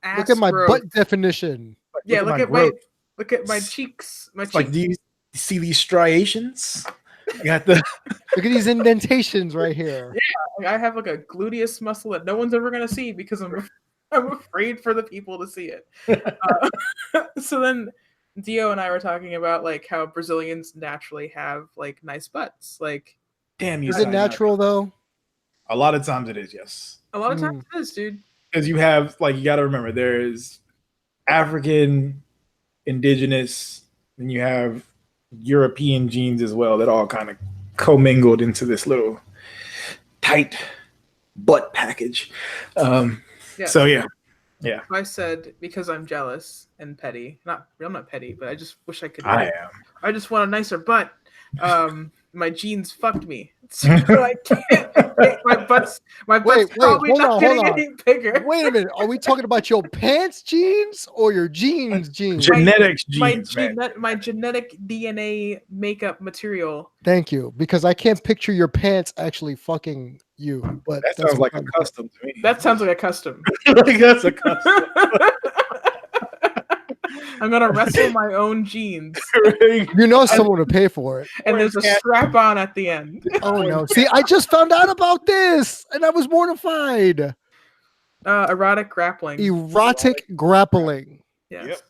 ass. Look at my growth. butt definition. Yeah, look at my cheeks. My cheeks. Like, do you see these striations? I got the look at these indentations right here. Yeah, I have like a gluteus muscle that no one's ever gonna see because I'm afraid for the people to see it. So then Dio and I were talking about like how Brazilians naturally have like nice butts. Like, damn, is it natural though? A lot of times it is, yes. A lot of times it is, dude. Because you have you got to remember there's African, indigenous, and you have European genes as well that all kind of commingled into this little tight butt package. So yeah. I said, because I'm jealous, and petty. I'm not petty, but I just wish I could. I am. I just want a nicer butt. My jeans fucked me, so I can't. My butt's probably hold not on, getting hold on. any bigger. Wait a minute. Are we talking about your pants jeans or your jeans jeans? Genetics jeans, my genetic DNA makeup material. Thank you, because I can't picture your pants actually fucking you. But That sounds like a custom to me. That sounds like a custom. Like that's a custom. I'm gonna wrestle my own jeans. You know someone will pay for it. And there's a strap on at the end. Oh no. See, I just found out about this and I was mortified. Erotic grappling. Erotic grappling. Yes. Yep.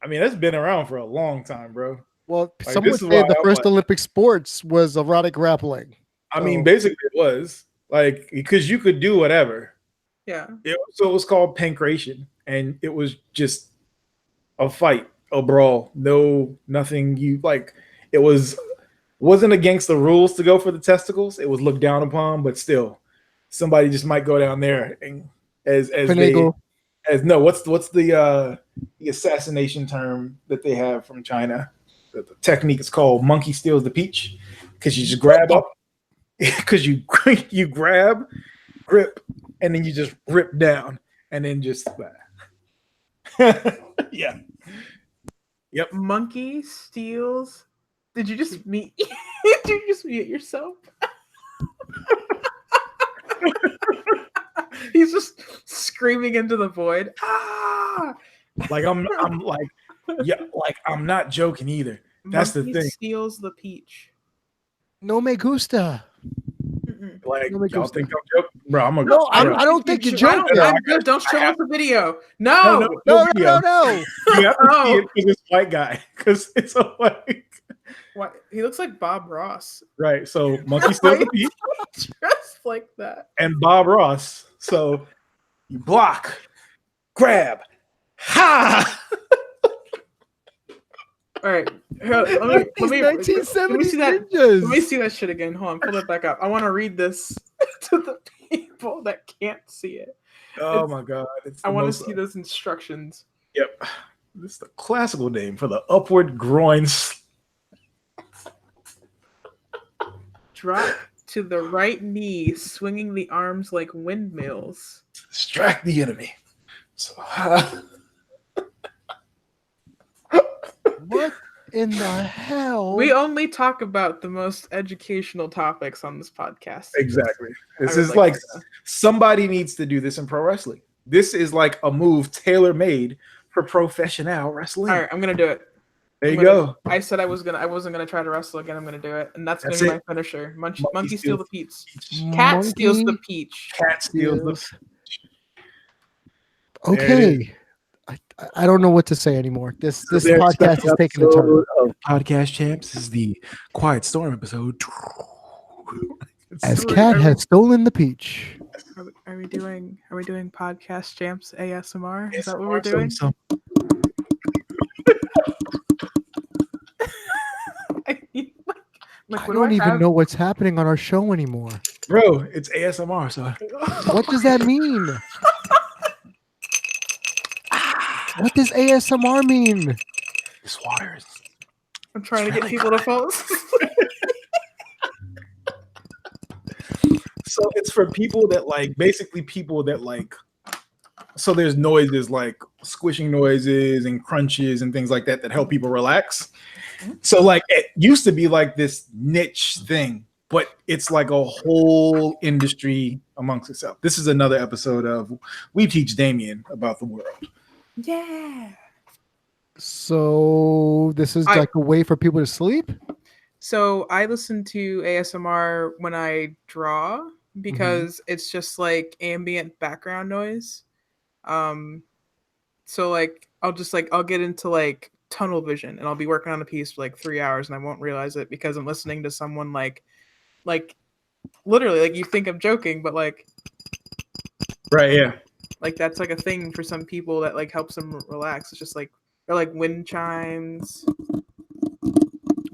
I mean, that's been around for a long time, bro. Well, Like, someone this is said why the I'm first like- Olympic sports was erotic grappling. I mean, basically it was like because you could do whatever. Yeah. So it was called pancration, and it was just a fight, a brawl. No, nothing. You like it wasn't against the rules to go for the testicles. It was looked down upon, but still, somebody just might go down there and what's the assassination term that they have from China? The technique is called monkey steals the peach because you just grab up because you grab, grip, and then you just rip down and then just yeah. Yep. Monkey steals. Did you just meet? Did you just mute yourself? He's just screaming into the void. Ah! Like I'm like, yeah, like I'm not joking either. That's Monkey the thing. Steals the peach. No me gusta. Like, No me y'all gusta. think I'm joking, bro? I'm a No, I don't think you're joking. Don't show us the video. No. No. You have to see it because it's white guy. Because it's a white. What? He looks like Bob Ross. Right. So monkey steals the peach Dressed like that. and Bob Ross. So you block, grab, ha. All right. Here, let me 1970s see that. ninjas. Let me see that shit again. Hold on. Pull it back up. I want to read this to the people that can't see it. Oh my god! I want to see those instructions. Yep. This is the classical name for the upward groin. Drop to the right knee, swinging the arms like windmills. Distract the enemy. So, What in the hell? We only talk about the most educational topics on this podcast. exactly. This I would is like to. somebody needs to do this in pro wrestling. This is like a move tailor made for professional wrestling. All right, I'm gonna do it. There you go. I said I wasn't gonna try to wrestle again. I'm gonna do it, and that's gonna That's be it. my finisher. Monkey Monkey steal the steals peach. Cat steals the peach. Cat steals the. Okay. I don't know what to say anymore. This There's podcast is taking a turn. of Podcast Champs. This is the Quiet Storm episode. As Cat has stolen the peach. Are we doing podcast champs ASMR? Is that what we're doing? I don't even know what's happening on our show anymore. Bro, it's ASMR, so What does that mean? What does ASMR mean? this water is. I'm trying to get people to fall asleep. So it's for people that like, basically people that like. So there's noises like squishing noises and crunches and things like that that help people relax. So like it used to be like this niche thing, but it's like a whole industry amongst itself. This is another episode of We Teach Damian About the World. Yeah. So this is like a way for people to sleep? So I listen to ASMR when I draw because it's just like ambient background noise. So like I'll get into like tunnel vision and I'll be working on a piece for like 3 hours and I won't realize it because I'm listening to someone like literally like you think I'm joking, but like Right, yeah. like that's like a thing for some people that like helps them relax. It's just like or like wind chimes.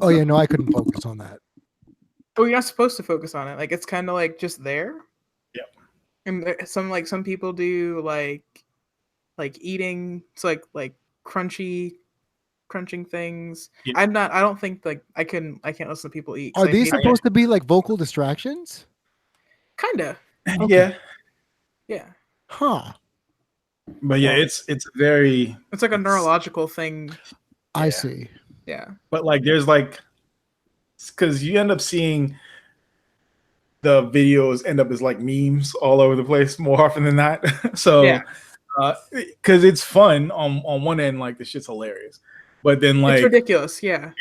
Oh yeah, no, I couldn't focus on that. Oh, you're not supposed to focus on it. Like it's kind of like just there. Yep. And some people do like eating. It's like crunching things. Yeah. I don't think like I can't listen to people eat. 'Cause Are I these hate supposed to be like vocal distractions? Kinda. Okay. Yeah, Yeah. Huh. but yeah, Well, it's very It's like a neurological thing. I yeah. see. Yeah. But like there's like because you end up seeing the videos end up as like memes all over the place more often than not. So Yeah. because it's fun on one end, like the shit's hilarious, but then It's like ridiculous. Yeah.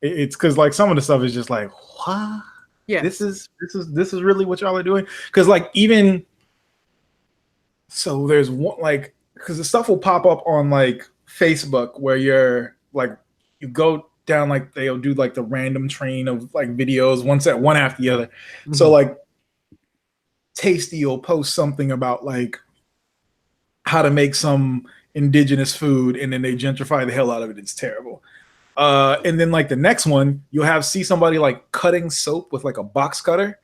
it's because like some of the stuff is just like what Yes. this is really what y'all are doing, because like even so there's one like because the stuff will pop up on like Facebook where you're like you go down like they'll do like the random train of like videos one after the other. So like Tasty will post something about like how to make some indigenous food and then they gentrify the hell out of it. It's terrible. And then like the next one, you'll see somebody like cutting soap with like a box cutter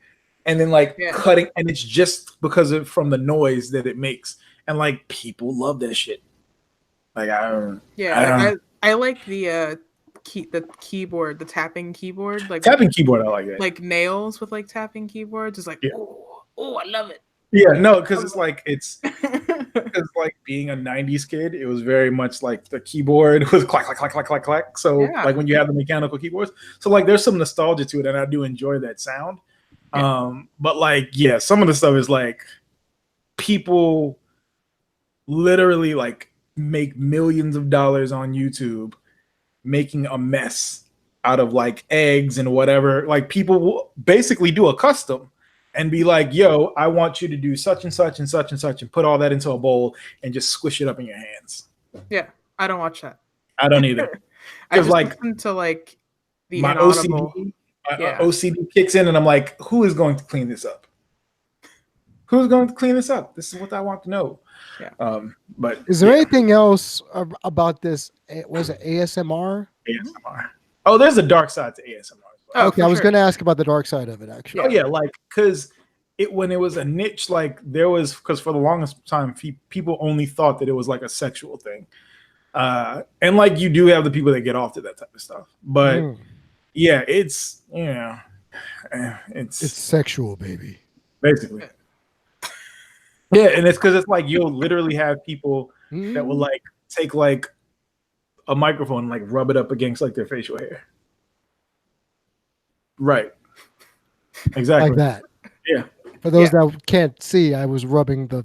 and then like Yeah. cutting, and it's just because of from the noise that it makes. And like people love that shit. Like I like the keyboard, the tapping keyboard, like tapping keyboard, I like that. like nails with like tapping keyboards. It's like Yeah. oh, I love it. Yeah, no, because it's like because like being a 90s kid, it was very much like the keyboard was clack clack clack clack clack clack. So Yeah. like when you have the mechanical keyboards, so like there's some nostalgia to it, and I do enjoy that sound. Yeah. But like yeah, some of the stuff is like people literally like make millions of dollars on YouTube making a mess out of like eggs and whatever. Like people will basically do a custom and be like, yo, I want you to do such and such and such and such and put all that into a bowl and just squish it up in your hands. Yeah. I don't watch that. I don't either. I just like listen to like the my inaudible. OCD kicks in and I'm like, who is going to clean this up? Who's going to clean this up? This is what I want to know. Yeah. But is there anything else about this? Was it ASMR? ASMR. Oh, there's a dark side to ASMR. Oh, Okay, I was sure. going to ask about the dark side of it, actually. Oh yeah, like because when it was a niche, like there was because for the longest time people only thought that it was like a sexual thing, and like you do have the people that get off to that type of stuff, but yeah, it's it's sexual, baby. basically. Yeah, and it's because it's like you'll literally have people that will like take like a microphone and like rub it up against like their facial hair. Right. Exactly. Like that. Yeah. For those that can't see, I was rubbing the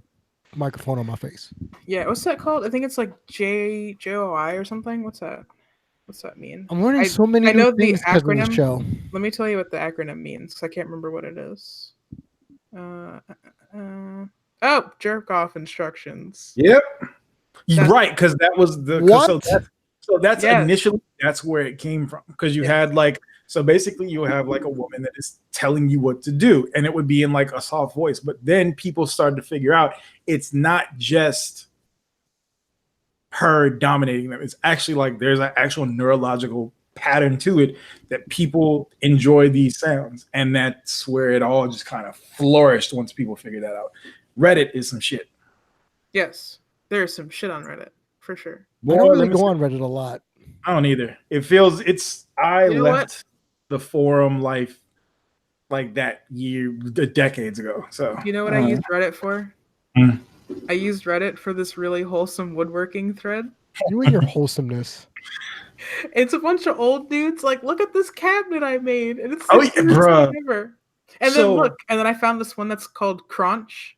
microphone on my face. Yeah, what's that called? I think it's like JOI or something. What's that? What's that mean? I'm learning so many I know new the things because of this acronym. show. Let me tell you what the acronym means because I can't remember what it is. Jerk off instructions. Yep. Right, because that was the what? So that's initially that's where it came from, because you had like so basically you have like a woman that is telling you what to do, and it would be in like a soft voice, but then people started to figure out it's not just her dominating them. It's actually like there's an actual neurological pattern to it that people enjoy these sounds, and that's where it all just kind of flourished once people figured that out. Reddit is some shit. Yes, there's some shit on Reddit for sure. I don't really go on Reddit a lot. I don't either. It feels I left the forum life like that decades ago. So you know what I used Reddit for? I used Reddit for this really wholesome woodworking thread. You and your wholesomeness. It's a bunch of old dudes like, look at this cabinet I made, and it's ever. And then I found this one that's called Crunch,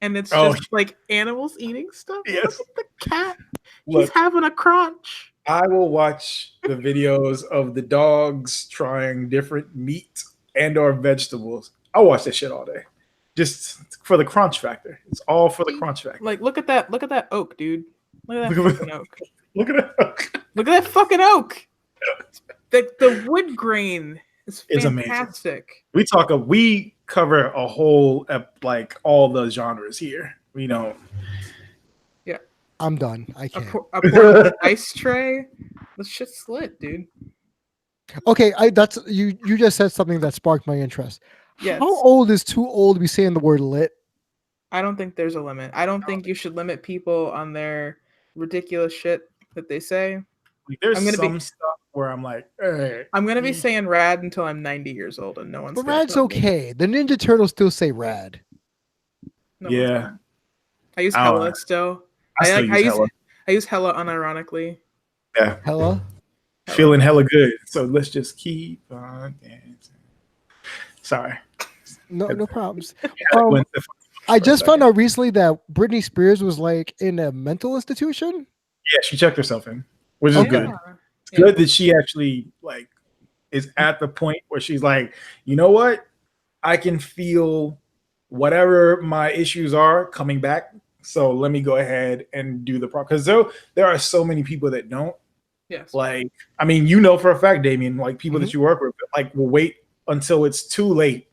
and it's just like animals eating stuff. Yes, look at the cat. He's having a crunch. I will watch the videos of the dogs trying different meat and or vegetables. I'll watch that shit all day, just for the crunch factor. It's all for the crunch factor. Like, look at that oak, dude. Look at that fucking oak. Look at that oak. Look at that fucking oak. The wood grain is fantastic. It's amazing. We cover a whole like all the genres here. We don't. Yeah, I'm done. I can't. A portable ice tray. This shit's lit, dude. Okay, that's you just said something that sparked my interest. Yes. How old is too old to be saying the word lit? I don't think there's a limit. I don't think you should limit people on their ridiculous shit. that they say. Like, there's I'm gonna some be- stuff where I'm like, hey, I'm gonna be saying rad until I'm 90 years old, and no one's. But gonna rad's tell me. okay. The Ninja Turtles still say rad. No yeah, one's gonna. I use I don't hella know. still. I still use hella. I use hella unironically. Yeah, Hella. feeling hella good. So let's just keep on dancing. Sorry. No problems. Went I for a just found second. out recently that Britney Spears was like in a mental institution. Yeah, she checked herself in, which is Okay. good. Yeah. It's good that she actually like is at the point where she's like, you know what? I can feel whatever my issues are coming back. So let me go ahead and do the because there are so many people that don't. Yes. Like, I mean, you know for a fact, Damian, like people that you work with, like will wait until it's too late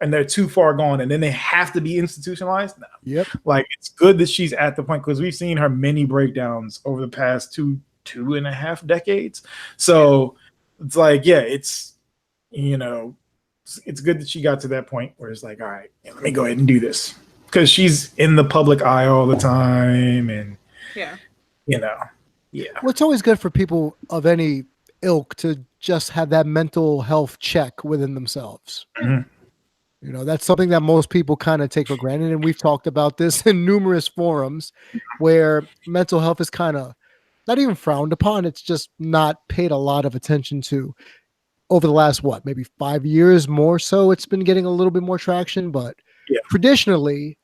and they're too far gone and then they have to be institutionalized. No. Yep. Like, it's good that she's at the point because we've seen her many breakdowns over the past two and a half decades. So it's like, yeah, it's, you know, it's good that she got to that point where it's like, all right, let me go ahead and do this because she's in the public eye all the time. And, you know, yeah. Well, it's always good for people of any ilk to just have that mental health check within themselves. Mm-hmm. You know, that's something that most people kind of take for granted. And we've talked about this in numerous forums where mental health is kind of not even frowned upon. It's just not paid a lot of attention to over the last, maybe 5 years more so. It's been getting a little bit more traction. But traditionally,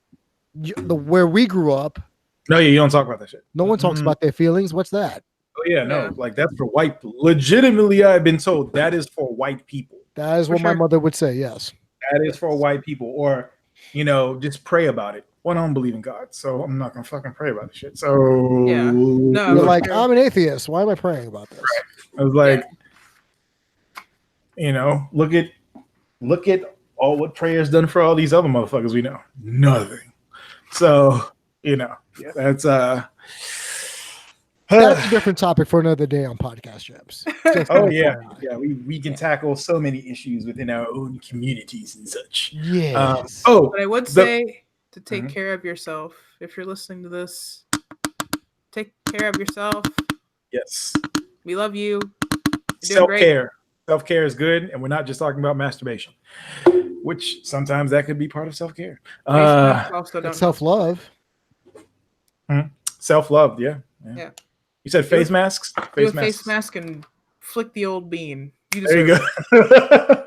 where we grew up. No, you don't talk about that shit. No one talks about their feelings. What's that? Oh, yeah, no. Like, that's for white people. Legitimately, I've been told that is for white people. That is what my mother would say, yes. That is for white people, or, you know, just pray about it. Well, I don't believe in God, so I'm not gonna fucking pray about this shit. So no, you're like, I'm an atheist. Why am I praying about this? Right. I was like, you know, look at all what prayer's done for all these other motherfuckers we know. Nothing. So, you know, that's a different topic for another day on Podcast Champs. Oh yeah, we can tackle so many issues within our own communities and such. Yes. But I would say to take care of yourself. If you're listening to this, take care of yourself. Yes. We love you. Self-care. Self-care is good, and we're not just talking about masturbation, which sometimes that could be part of self-care. Self-love. Self-love, yeah. You said face masks? Face mask and flick the old bean. There you go.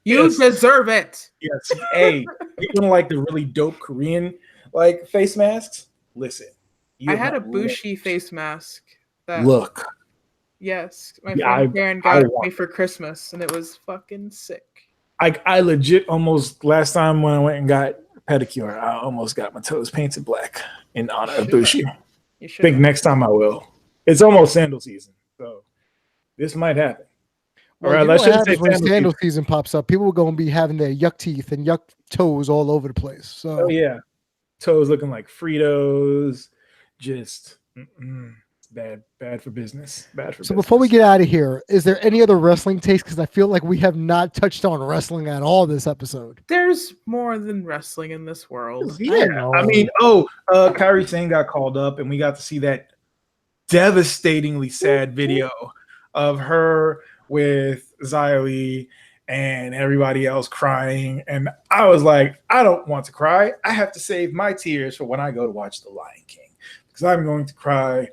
You deserve it. Yes. Hey, you don't like the really dope Korean like face masks? Listen. I had a Bushi face mask. Look. Yes. My friend Karen got me for Christmas, and it was fucking sick. I legit almost, last time when I went and got a pedicure, I almost got my toes painted black in honor of Bushi. I think next time I will. It's almost sandal season, so this might happen. Well, you know what happens when sandal season pops up? People are going to be having their yuck teeth and yuck toes all over the place. So, oh yeah, toes looking like Fritos, just bad for business. So before we get out of here, is there any other wrestling taste? Because I feel like we have not touched on wrestling at all this episode. There's more than wrestling in this world. Yeah, I mean, Kairi Sane got called up, and we got to see that devastatingly sad video of her with Xia Li and everybody else crying. And I was like, I don't want to cry. I have to save my tears for when I go to watch The Lion King, because I'm going to cry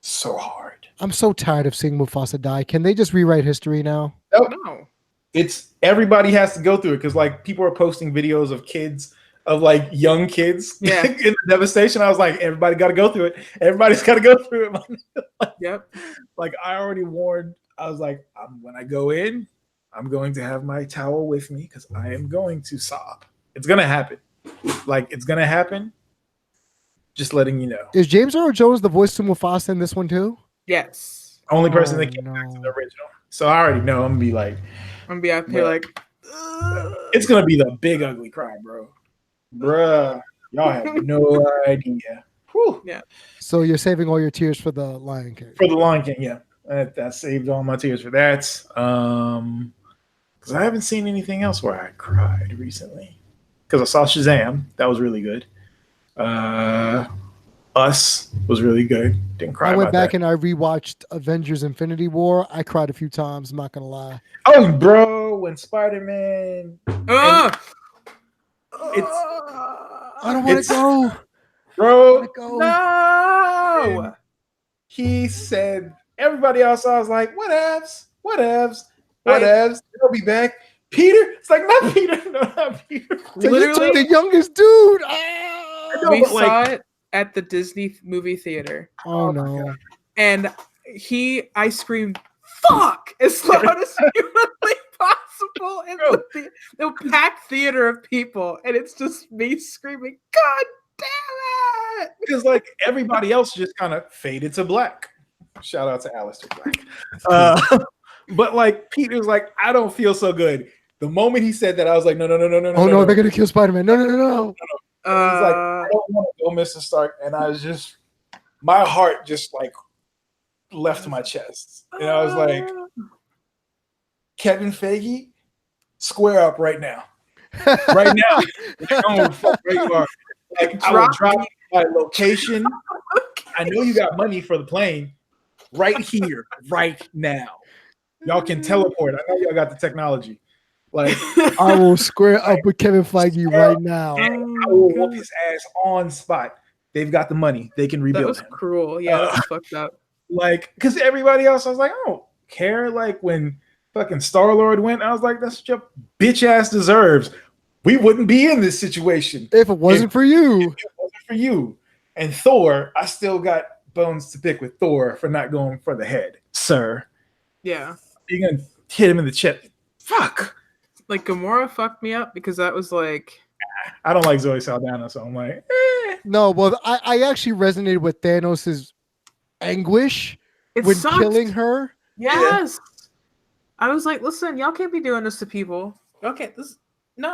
so hard. I'm so tired of seeing Mufasa die. Can they just rewrite history now? Nope. No. It's everybody has to go through it, because like people are posting videos of kids, of like young kids in the devastation. I was like, everybody got to go through it. Everybody's got to go through it. Like I already warned. I was like, when I go in, I'm going to have my towel with me because I am going to sob. It's going to happen. Like, it's going to happen. Just letting you know. Is James Earl Jones the voice to Mufasa in this one too? Yes. Only person that came back to the original. So I already know I'm going to be like. I'm going to be out here like. It's going to be the big ugly cry, bro. Bruh. Y'all have no idea. Whew. Yeah. So you're saving all your tears for the Lion King? For the Lion King, yeah. I saved all my tears for that. Because I haven't seen anything else where I cried recently. Because I saw Shazam. That was really good. Other Us was really good. Didn't cry I went about back that. and I rewatched Avengers Infinity War. I cried a few times, I'm not gonna lie. Oh, bro, when Spider-Man, and it's I don't want it's to go. bro, No. he said everybody else. I was like, whatevs, whatevs, I- whatevs. They'll be back. Peter, it's like not Peter, no, not Peter. They just took Literally, the youngest dude. Ah! know, we but, like- saw it at the Disney movie theater, Oh Oh my no. and I screamed "fuck" as loud as humanly possible in the packed theater of people, and it's just me screaming, "God damn it!" Because like everybody else just kind of faded to black. Shout out to Alistair Black. But like Peter's like, I don't feel so good. The moment he said that, I was like, no. Oh no, they're gonna kill Spider-Man. No. He's like, I don't want to go, Mr. Stark. And I was just, my heart just like left my chest. And I was like, Kevin Feige, square up right now. Right now. I don't give a fuck where you are. Like, I will drop my location. I know you got money for the plane. Right here, right now. Y'all can teleport. I know y'all got the technology. Like, I will square up with Kevin Feige right now. I will whoop his ass on spot. They've got the money. They can that rebuild was him. cruel. Yeah, that was fucked up. Like, because everybody else, I was like, I don't care. Like, when fucking Star-Lord went, I was like, that's what your bitch ass deserves. We wouldn't be in this situation If it wasn't for you. if it wasn't for you. And Thor, I still got bones to pick with Thor for not going for the head, sir. Yeah, You're gonna hit him in the chest. Fuck. like Gamora fucked me up because that was like, I don't like Zoe Saldana, so I'm like, No, well, I actually resonated with Thanos' anguish it when sucked. killing her. Yes. I was like, listen, y'all can't be doing this to people. Y'all can't. No,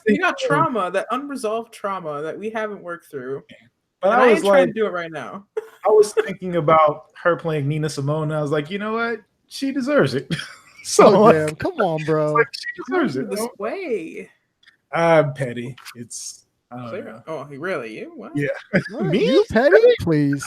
we got trauma, that unresolved trauma that we haven't worked through. but And I I was ain't trying like, to do it right now. I was thinking about her playing Nina Simone, and I was like, you know what? She deserves it. So Oh like, damn, come on, bro. she deserves it. This way. I'm petty. It's I don't Clear. know. Oh, he really? You? What? Yeah. What, Me? you petty, please.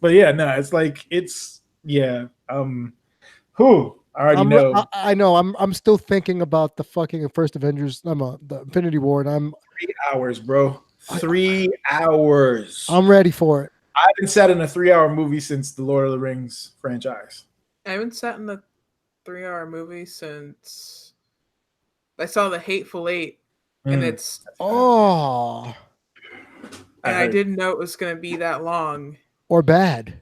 But yeah, no, it's like it's yeah. Who I already know. I know. I'm still thinking about the fucking first Avengers. The Infinity War, and 3 hours, bro. 3 hours. I'm ready for it. I haven't sat in a 3-hour movie since the Lord of the Rings franchise. I haven't sat in a 3-hour movie since I saw The Hateful Eight, and it's Oh, and I didn't know it was gonna be that long, or bad.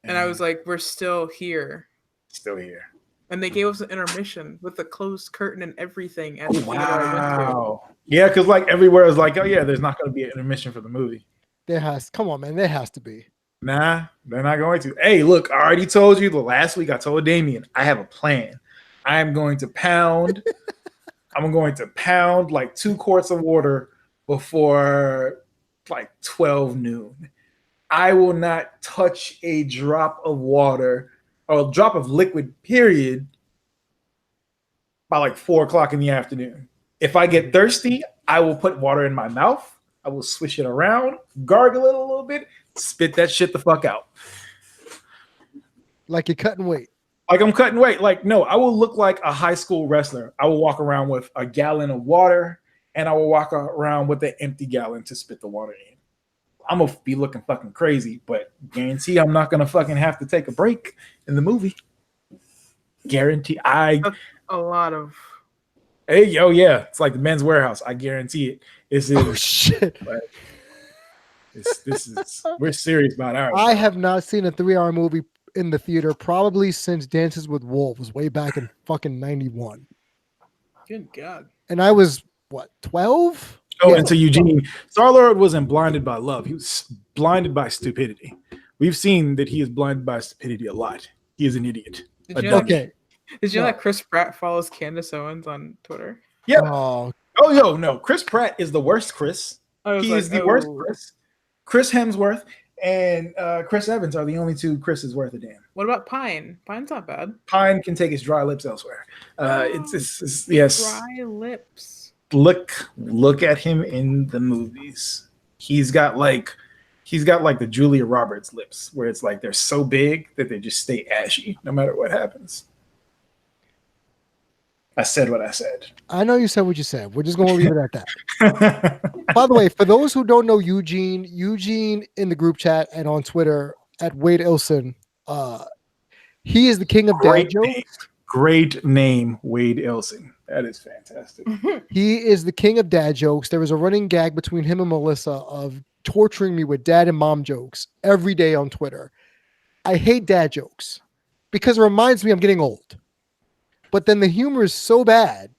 and I was like, we're still here. Still here. And they gave us an intermission with the closed curtain and everything at the theater I went to. Wow. Yeah, because like everywhere is like, oh yeah, there's not going to be an intermission for the movie. Come on, man. There has to be. Nah, they're not going to. Hey, look, I already told you the last week. I told Damian, I have a plan. I am going to pound. I'm going to pound like 2 quarts of water before like 12 noon. I will not touch a drop of water or a drop of liquid, period, by like 4 o'clock in the afternoon. If I get thirsty, I will put water in my mouth. I will swish it around, gargle it a little bit, spit that shit the fuck out. Like you're cutting weight. Like I'm cutting weight. Like, no, I will look like a high school wrestler. I will walk around with a gallon of water, and I will walk around with an empty gallon to spit the water in. I'm going to be looking fucking crazy, but guarantee I'm not going to fucking have to take a break in the movie. Guarantee. A lot of. Hey, yo, yeah. It's like the Men's Warehouse. I guarantee it. Oh shit! This is we're serious about ours. I have not seen a 3-hour movie in the theater probably since Dances with Wolves way back in fucking 91. Good God. And I was what, 12? Oh, and to Eugene, Star-Lord wasn't blinded by love. He was blinded by stupidity. We've seen that he is blinded by stupidity a lot. He is an idiot. Did you know Okay. that Chris Pratt follows Candace Owens on Twitter? Yeah. Oh, Yo, no. Chris Pratt is the worst Chris. He is the worst Chris. Chris Hemsworth and Chris Evans are the only 2 Chris's worth a damn. What about Pine? Pine's not bad. Pine can take his dry lips elsewhere. It's yes. Dry lips. Look at him in the movies. He's got like he's got like the Julia Roberts lips, where it's like they're so big that they just stay ashy no matter what happens. I said what I said. I know you said what you said. We're just going to leave it at that. By the way, for those who don't know Eugene in the group chat and on Twitter at Wade Ilson, he is the king of dad jokes. Great name, Wade Ilson. That is fantastic. He is the king of dad jokes. There was a running gag between him and Melissa of torturing me with dad and mom jokes every day on Twitter. I hate dad jokes because it reminds me I'm getting old. But then the humor is so bad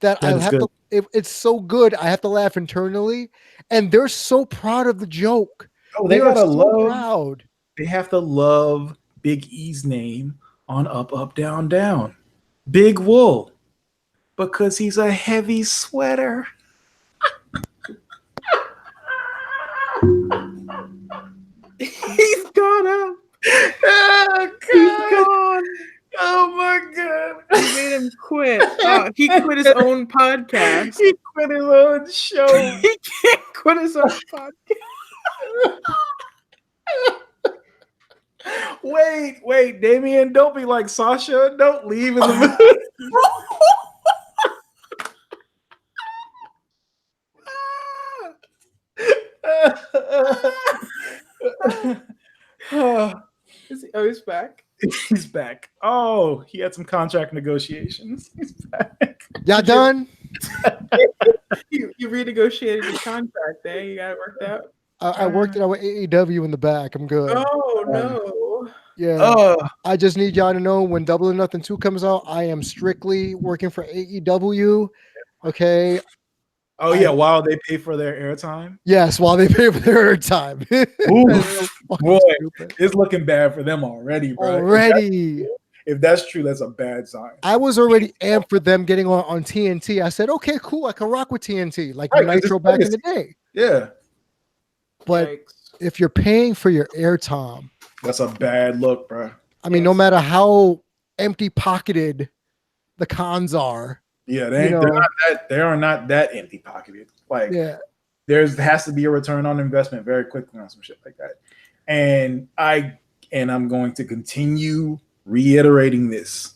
that I have to. It's so good, I have to laugh internally, and they're so proud of the joke. Oh, they gotta love. Proud. They have to love Big E's name on Up, Up, Down, Down. Big Wool, because he's a heavy sweater. He's gone up. Oh, He's gone. Oh my god! He made him quit. He quit his own podcast. He quit his own show. He can't quit his own podcast. Wait, Damian, don't be like Sasha. Don't leave in the Oh, he's back. He's back. Oh, he had some contract negotiations. He's back. Y'all done? You renegotiated your contract, eh? You got it worked out? I worked it out with AEW in the back. I'm good. Oh, no. Yeah. I just need y'all to know when Double or Nothing 2 comes out, I am strictly working for AEW. Okay. Oh, yeah, while they pay for their airtime? Yes, while they pay for their airtime. Boy, it's looking bad for them already, bro. Already. If that's true, that's a bad sign. I was already amped for them getting on TNT. I said, okay, cool. I can rock with TNT, like Nitro back in the day. Yeah. But if you're paying for your airtime, that's a bad look, bro. I mean, no matter how empty pocketed the cons are. Yeah, they are not that empty pocketed. Like, there has to be a return on investment very quickly on some shit like that. And I'm going to continue reiterating this.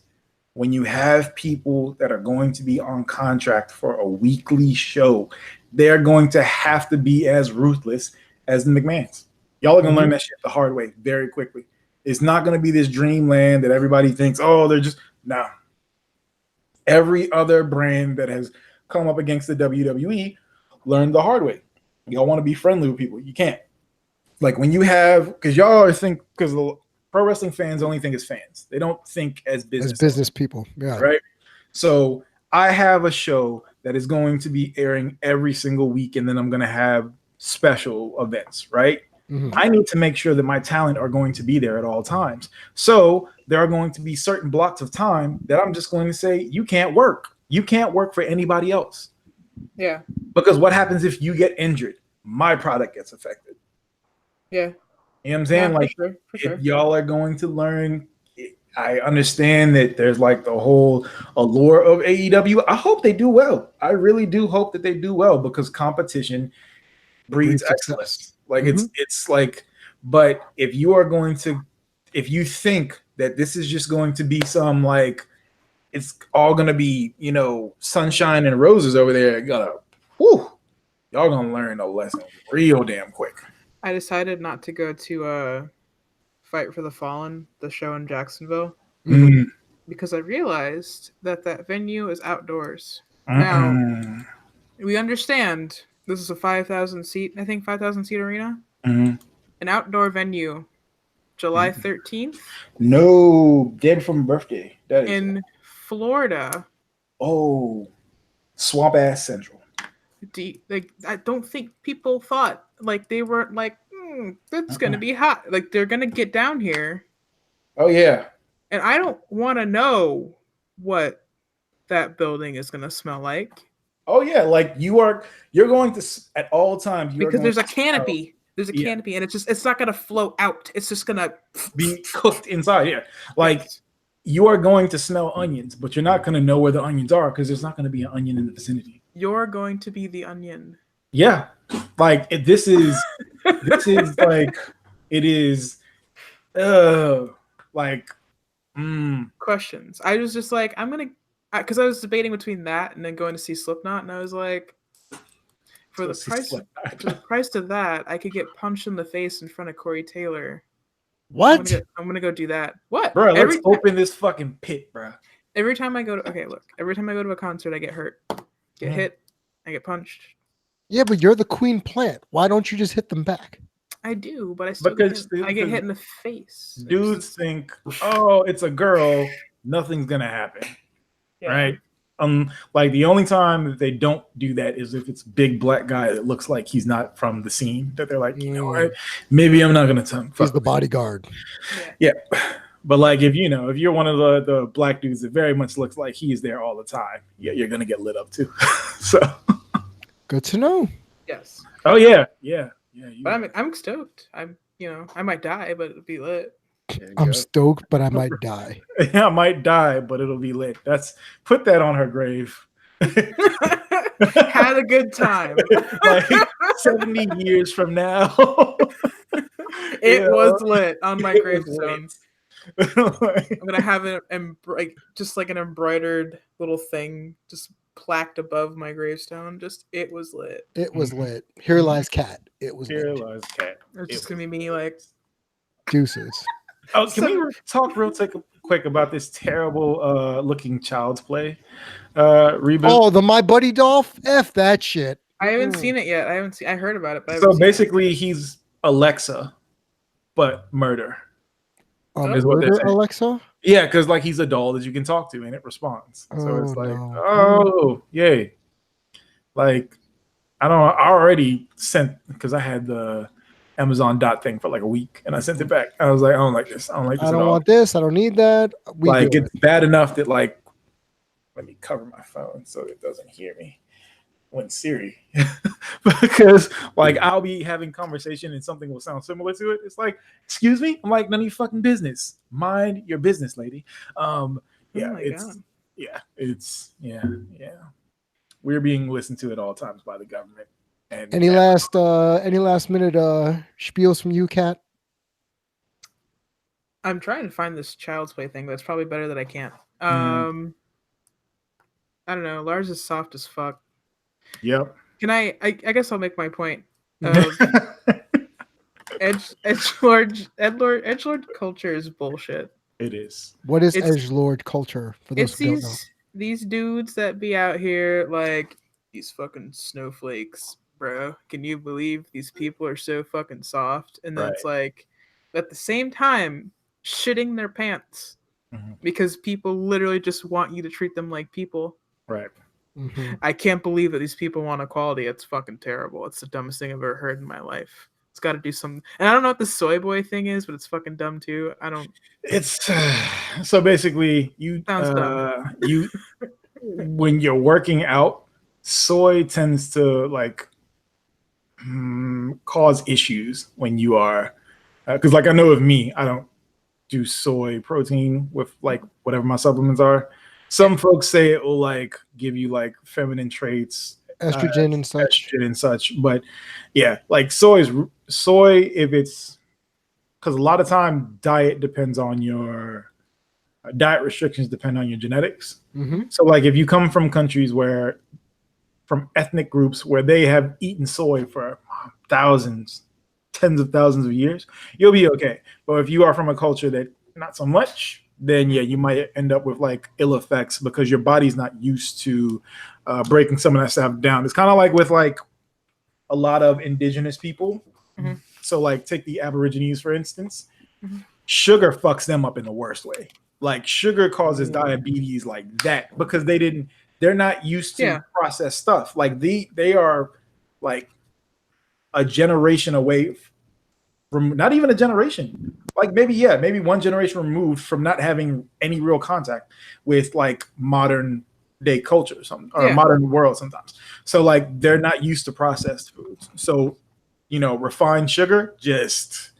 When you have people that are going to be on contract for a weekly show, they're going to have to be as ruthless as the McMahons. Y'all are going to learn that shit the hard way very quickly. It's not going to be this dreamland that everybody thinks, oh, they're just, nah. Every other brand that has come up against the WWE learned the hard way. Y'all want to be friendly with people. You can't. Like when you have, because y'all always think, because the pro wrestling fans only think as fans. They don't think as business people. Yeah. Right? So I have a show that is going to be airing every single week, and then I'm going to have special events, right? I need to make sure that my talent are going to be there at all times. So there are going to be certain blocks of time that I'm just going to say, you can't work. You can't work for anybody else. Yeah. Because what happens if you get injured? My product gets affected. Yeah. You know what I'm saying? Yeah, like, for sure. if y'all are going to learn, I understand that there's like the whole allure of AEW. I hope they do well. I really do hope that they do well, because competition breeds excellence. Like it's like, but if you think that this is just going to be some like, it's all gonna be, sunshine and roses over there, y'all gonna learn a lesson real damn quick. I decided not to go to Fight for the Fallen, the show in Jacksonville, because I realized that venue is outdoors. Now, we understand this is a 5,000 seat arena. An outdoor venue, July 13th. No, dead from birthday. That is in Florida. Oh, swamp ass central. I don't think people thought, like, they weren't like, that's gonna be hot. Like, they're gonna get down here. Oh yeah. And I don't want to know what that building is gonna smell like. Oh yeah, like you're going to at all times, because there's a canopy. There's a canopy, and it's not gonna flow out. It's just gonna be cooked inside. Yeah, like you are going to smell onions, but you're not gonna know where the onions are because there's not gonna be an onion in the vicinity. You're going to be the onion. Yeah, like this is like it is like Questions. I was just like, I'm gonna, because I was debating between that and then going to see Slipknot, and I was like, for go the see price, Slipknot. for the price of that, I could get punched in the face in front of Corey Taylor. What? I'm gonna go do that. What? Bro, let's open this fucking pit, bro. Every time I go to, okay, look, every time I go to a concert, I get hurt, get hit, I get punched. Yeah, but you're the queen plant. Why don't you just hit them back? I do, but I still get hit. I get hit in the face. Dudes think, oh, it's a girl, nothing's gonna happen, right? Like the only time that they don't do that is if it's a big black guy that looks like he's not from the scene. That they're like, you know what? Maybe I'm not gonna tell. He's the bodyguard. Yeah. But like if you're one of the black dudes that very much looks like he's there all the time, yeah, you're gonna get lit up too. So good to know. Yes. Oh yeah. But I'm stoked. I might die, but it'll be lit. I'm stoked, but I might die. Yeah, I might die, but it'll be lit. Put that on her grave. Had a good time. Like 70 years from now. It was lit on my gravestone. I'm gonna have it just like an embroidered little thing just plaqued above my gravestone. Just it was lit. It was lit. Here lies cat. It was Here lit. lies cat. It's just gonna be me like deuces. Oh, can we talk real quick about this terrible looking Child's Play reboot? Oh, the My Buddy Dolph? F that shit. I haven't seen it yet. I heard about it, but so basically he's Alexa, but murder. Is what they're saying. Alexa? Yeah, because like he's a doll that you can talk to and it responds. So it's like, oh, yay. Like, I already sent, because I had the Amazon dot thing for like a week and I sent it back. I was like, I don't like this. I don't like this. I don't want this. I don't need that. It's bad enough that like, let me cover my phone so it doesn't hear me when Siri, because like I'll be having conversation and something will sound similar to it. It's like, excuse me. I'm like, none of your fucking business. Mind your business, lady. Yeah. We're being listened to at all times by the government. And any last minute spiels from you, Kat? I'm trying to find this Child's Play thing, but it's probably better that I can't. I don't know. Lars is soft as fuck. Yep. Can I guess I'll make my point. Edgelord culture is bullshit. It is. What is edgelord culture? For those who don't know. These dudes that be out here like these fucking snowflakes, bro. Can you believe these people are so fucking soft? And then it's like, at the same time, shitting their pants because people literally just want you to treat them like people. Right. Mm-hmm. I can't believe that these people want equality. It's fucking terrible. It's the dumbest thing I've ever heard in my life. It's got to do some. And I don't know what the soy boy thing is, but it's fucking dumb too. I don't. It's so basically you when you're working out, soy tends to like cause issues when you are because like I know of me, I don't do soy protein with like whatever my supplements are. Some folks say it will like give you like feminine traits, estrogen and such. But yeah, like soy if it's because a lot of time diet depends on your diet restrictions depend on your genetics. Mm-hmm. So like if you come from countries from ethnic groups where they have eaten soy for tens of thousands of years, you'll be okay. But if you are from a culture that not so much, then yeah, you might end up with like ill effects because your body's not used to breaking some of that stuff down. It's kind of like with like a lot of indigenous people. Mm-hmm. So like take the Aborigines, for instance. Mm-hmm. Sugar fucks them up in the worst way. Like sugar causes diabetes like that because they're not used to processed stuff. Like they are like a generation away from not even a generation. Like maybe one generation removed from not having any real contact with like modern day culture or something, or a modern world sometimes. So like they're not used to processed foods. So, refined sugar just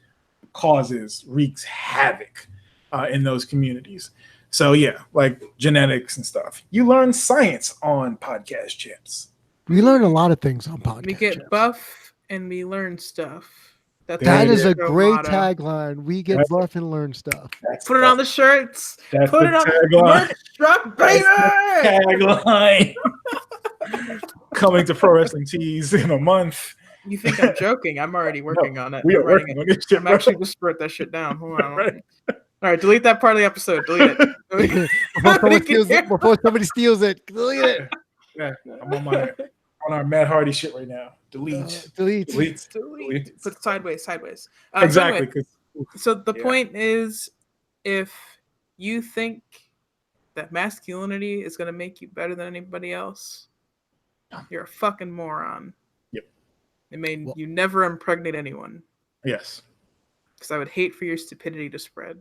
wreaks havoc in those communities. So yeah, like genetics and stuff. You learn science on Podcast Champs. We learn a lot of things on podcast. We get Champs. buff and we learn stuff. That is a show great motto. tagline. We get That's buff and learn stuff. Put it on the shirts. That's Put the it on the tagline. merch drop, baby. Tagline. Coming to Pro Wrestling Tees in a month. You think I'm joking? I'm already working on it. We are I'm writing working on this shit. I'm bro. actually just wrote that shit down. Hold on. Right. All right, delete that part of the episode. Delete it. Before somebody steals it, delete it. Yeah, I'm on our Matt Hardy shit right now. Delete. Delete. Delete. Put sideways. Exactly. Anyway, so the point is, if you think that masculinity is going to make you better than anybody else, you're a fucking moron. Yep. It made you never impregnate anyone. Yes. Because I would hate for your stupidity to spread.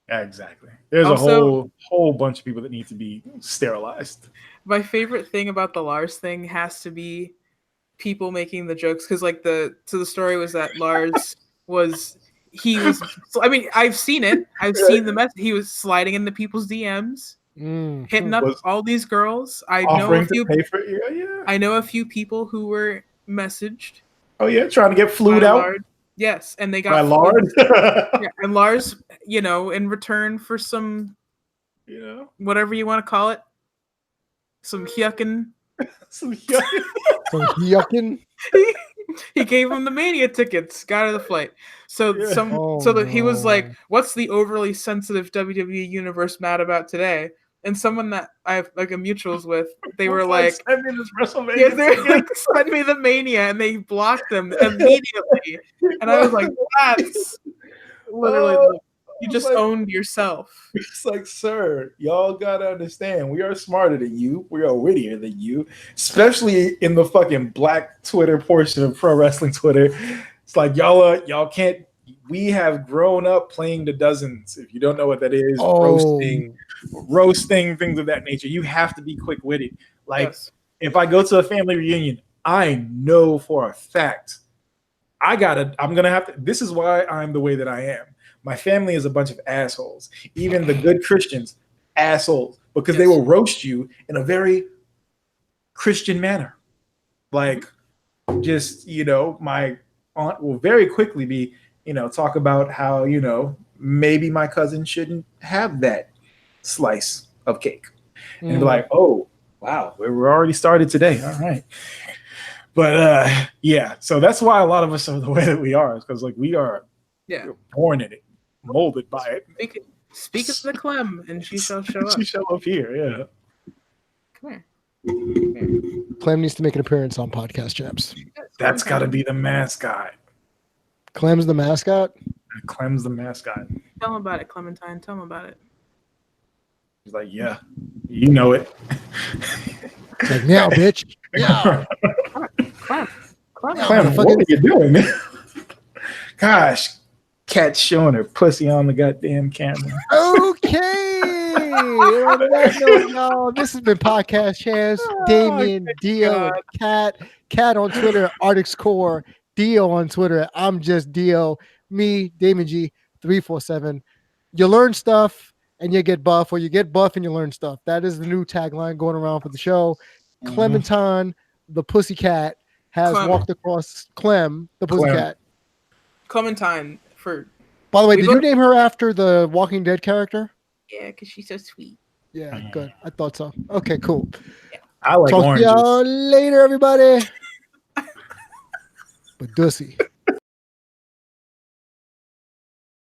Exactly. There's Also, a whole bunch of people that need to be sterilized. My favorite thing about the Lars thing has to be people making the jokes, because like the story was that Lars I mean, I've seen it. I've seen the mess. He was sliding into people's DMs, hitting up all these girls. I know a few. Pay for it. Yeah. I know a few people who were messaged. Oh yeah, trying to get flued out. Lard. Yes, and they got by Lard. Yeah, and Lars, in return for some, whatever you want to call it, some yucking. Some yucking. He gave him the Mania tickets, got her the flight. So he was like, "What's the overly sensitive WWE universe mad about today?" And someone that I have like a mutuals with, they were like, "Send me this WrestleMania." Yeah, they're like, "Send me the Mania," and they blocked them immediately. And I was like, "That's literally you just owned yourself." It's like, sir, y'all gotta understand, we are smarter than you. We are wittier than you, especially in the fucking black Twitter portion of pro wrestling Twitter. It's like y'all can't. We have grown up playing the dozens. If you don't know what that is, roasting, things of that nature. You have to be quick-witted. Like, if I go to a family reunion, I know for a fact I'm gonna have to. This is why I'm the way that I am. My family is a bunch of assholes. Even the good Christians, assholes, because they will roast you in a very Christian manner. Like, just, my aunt will very quickly be, talk about how, maybe my cousin shouldn't have that slice of cake. And be like, oh, wow, we're already started today. All right. But so that's why a lot of us are the way that we are, because like we are born in it, molded by it. Speak of the Clem, and she shall show up. She shall up here, yeah. Come here. Clem needs to make an appearance on Podcast Champs. That's got to be the mascot. Clem's the mascot? Clem's the mascot. Tell him about it, Clementine. Tell him about it. He's like, yeah, you know it. It's like, meow, bitch. Meow. Clem, what are you doing? Gosh, Cat showing her pussy on the goddamn camera. Okay. On that note, y'all, this has been Podcast Champs. Damian, Dio, and Cat. Cat on Twitter, Arctic's Core. Dio on Twitter, I'm just Dio. Me, Damian G, 347. You learn stuff and you get buff, or you get buff and you learn stuff. That is the new tagline going around for the show. Clementine, the pussycat, has walked across Clem, the pussycat. Clementine for. By the way, did you name her after the Walking Dead character? Yeah, because she's so sweet. Yeah, good. I thought so. Okay, cool. Yeah. I like Talk oranges. to y'all later, everybody. But Dussy.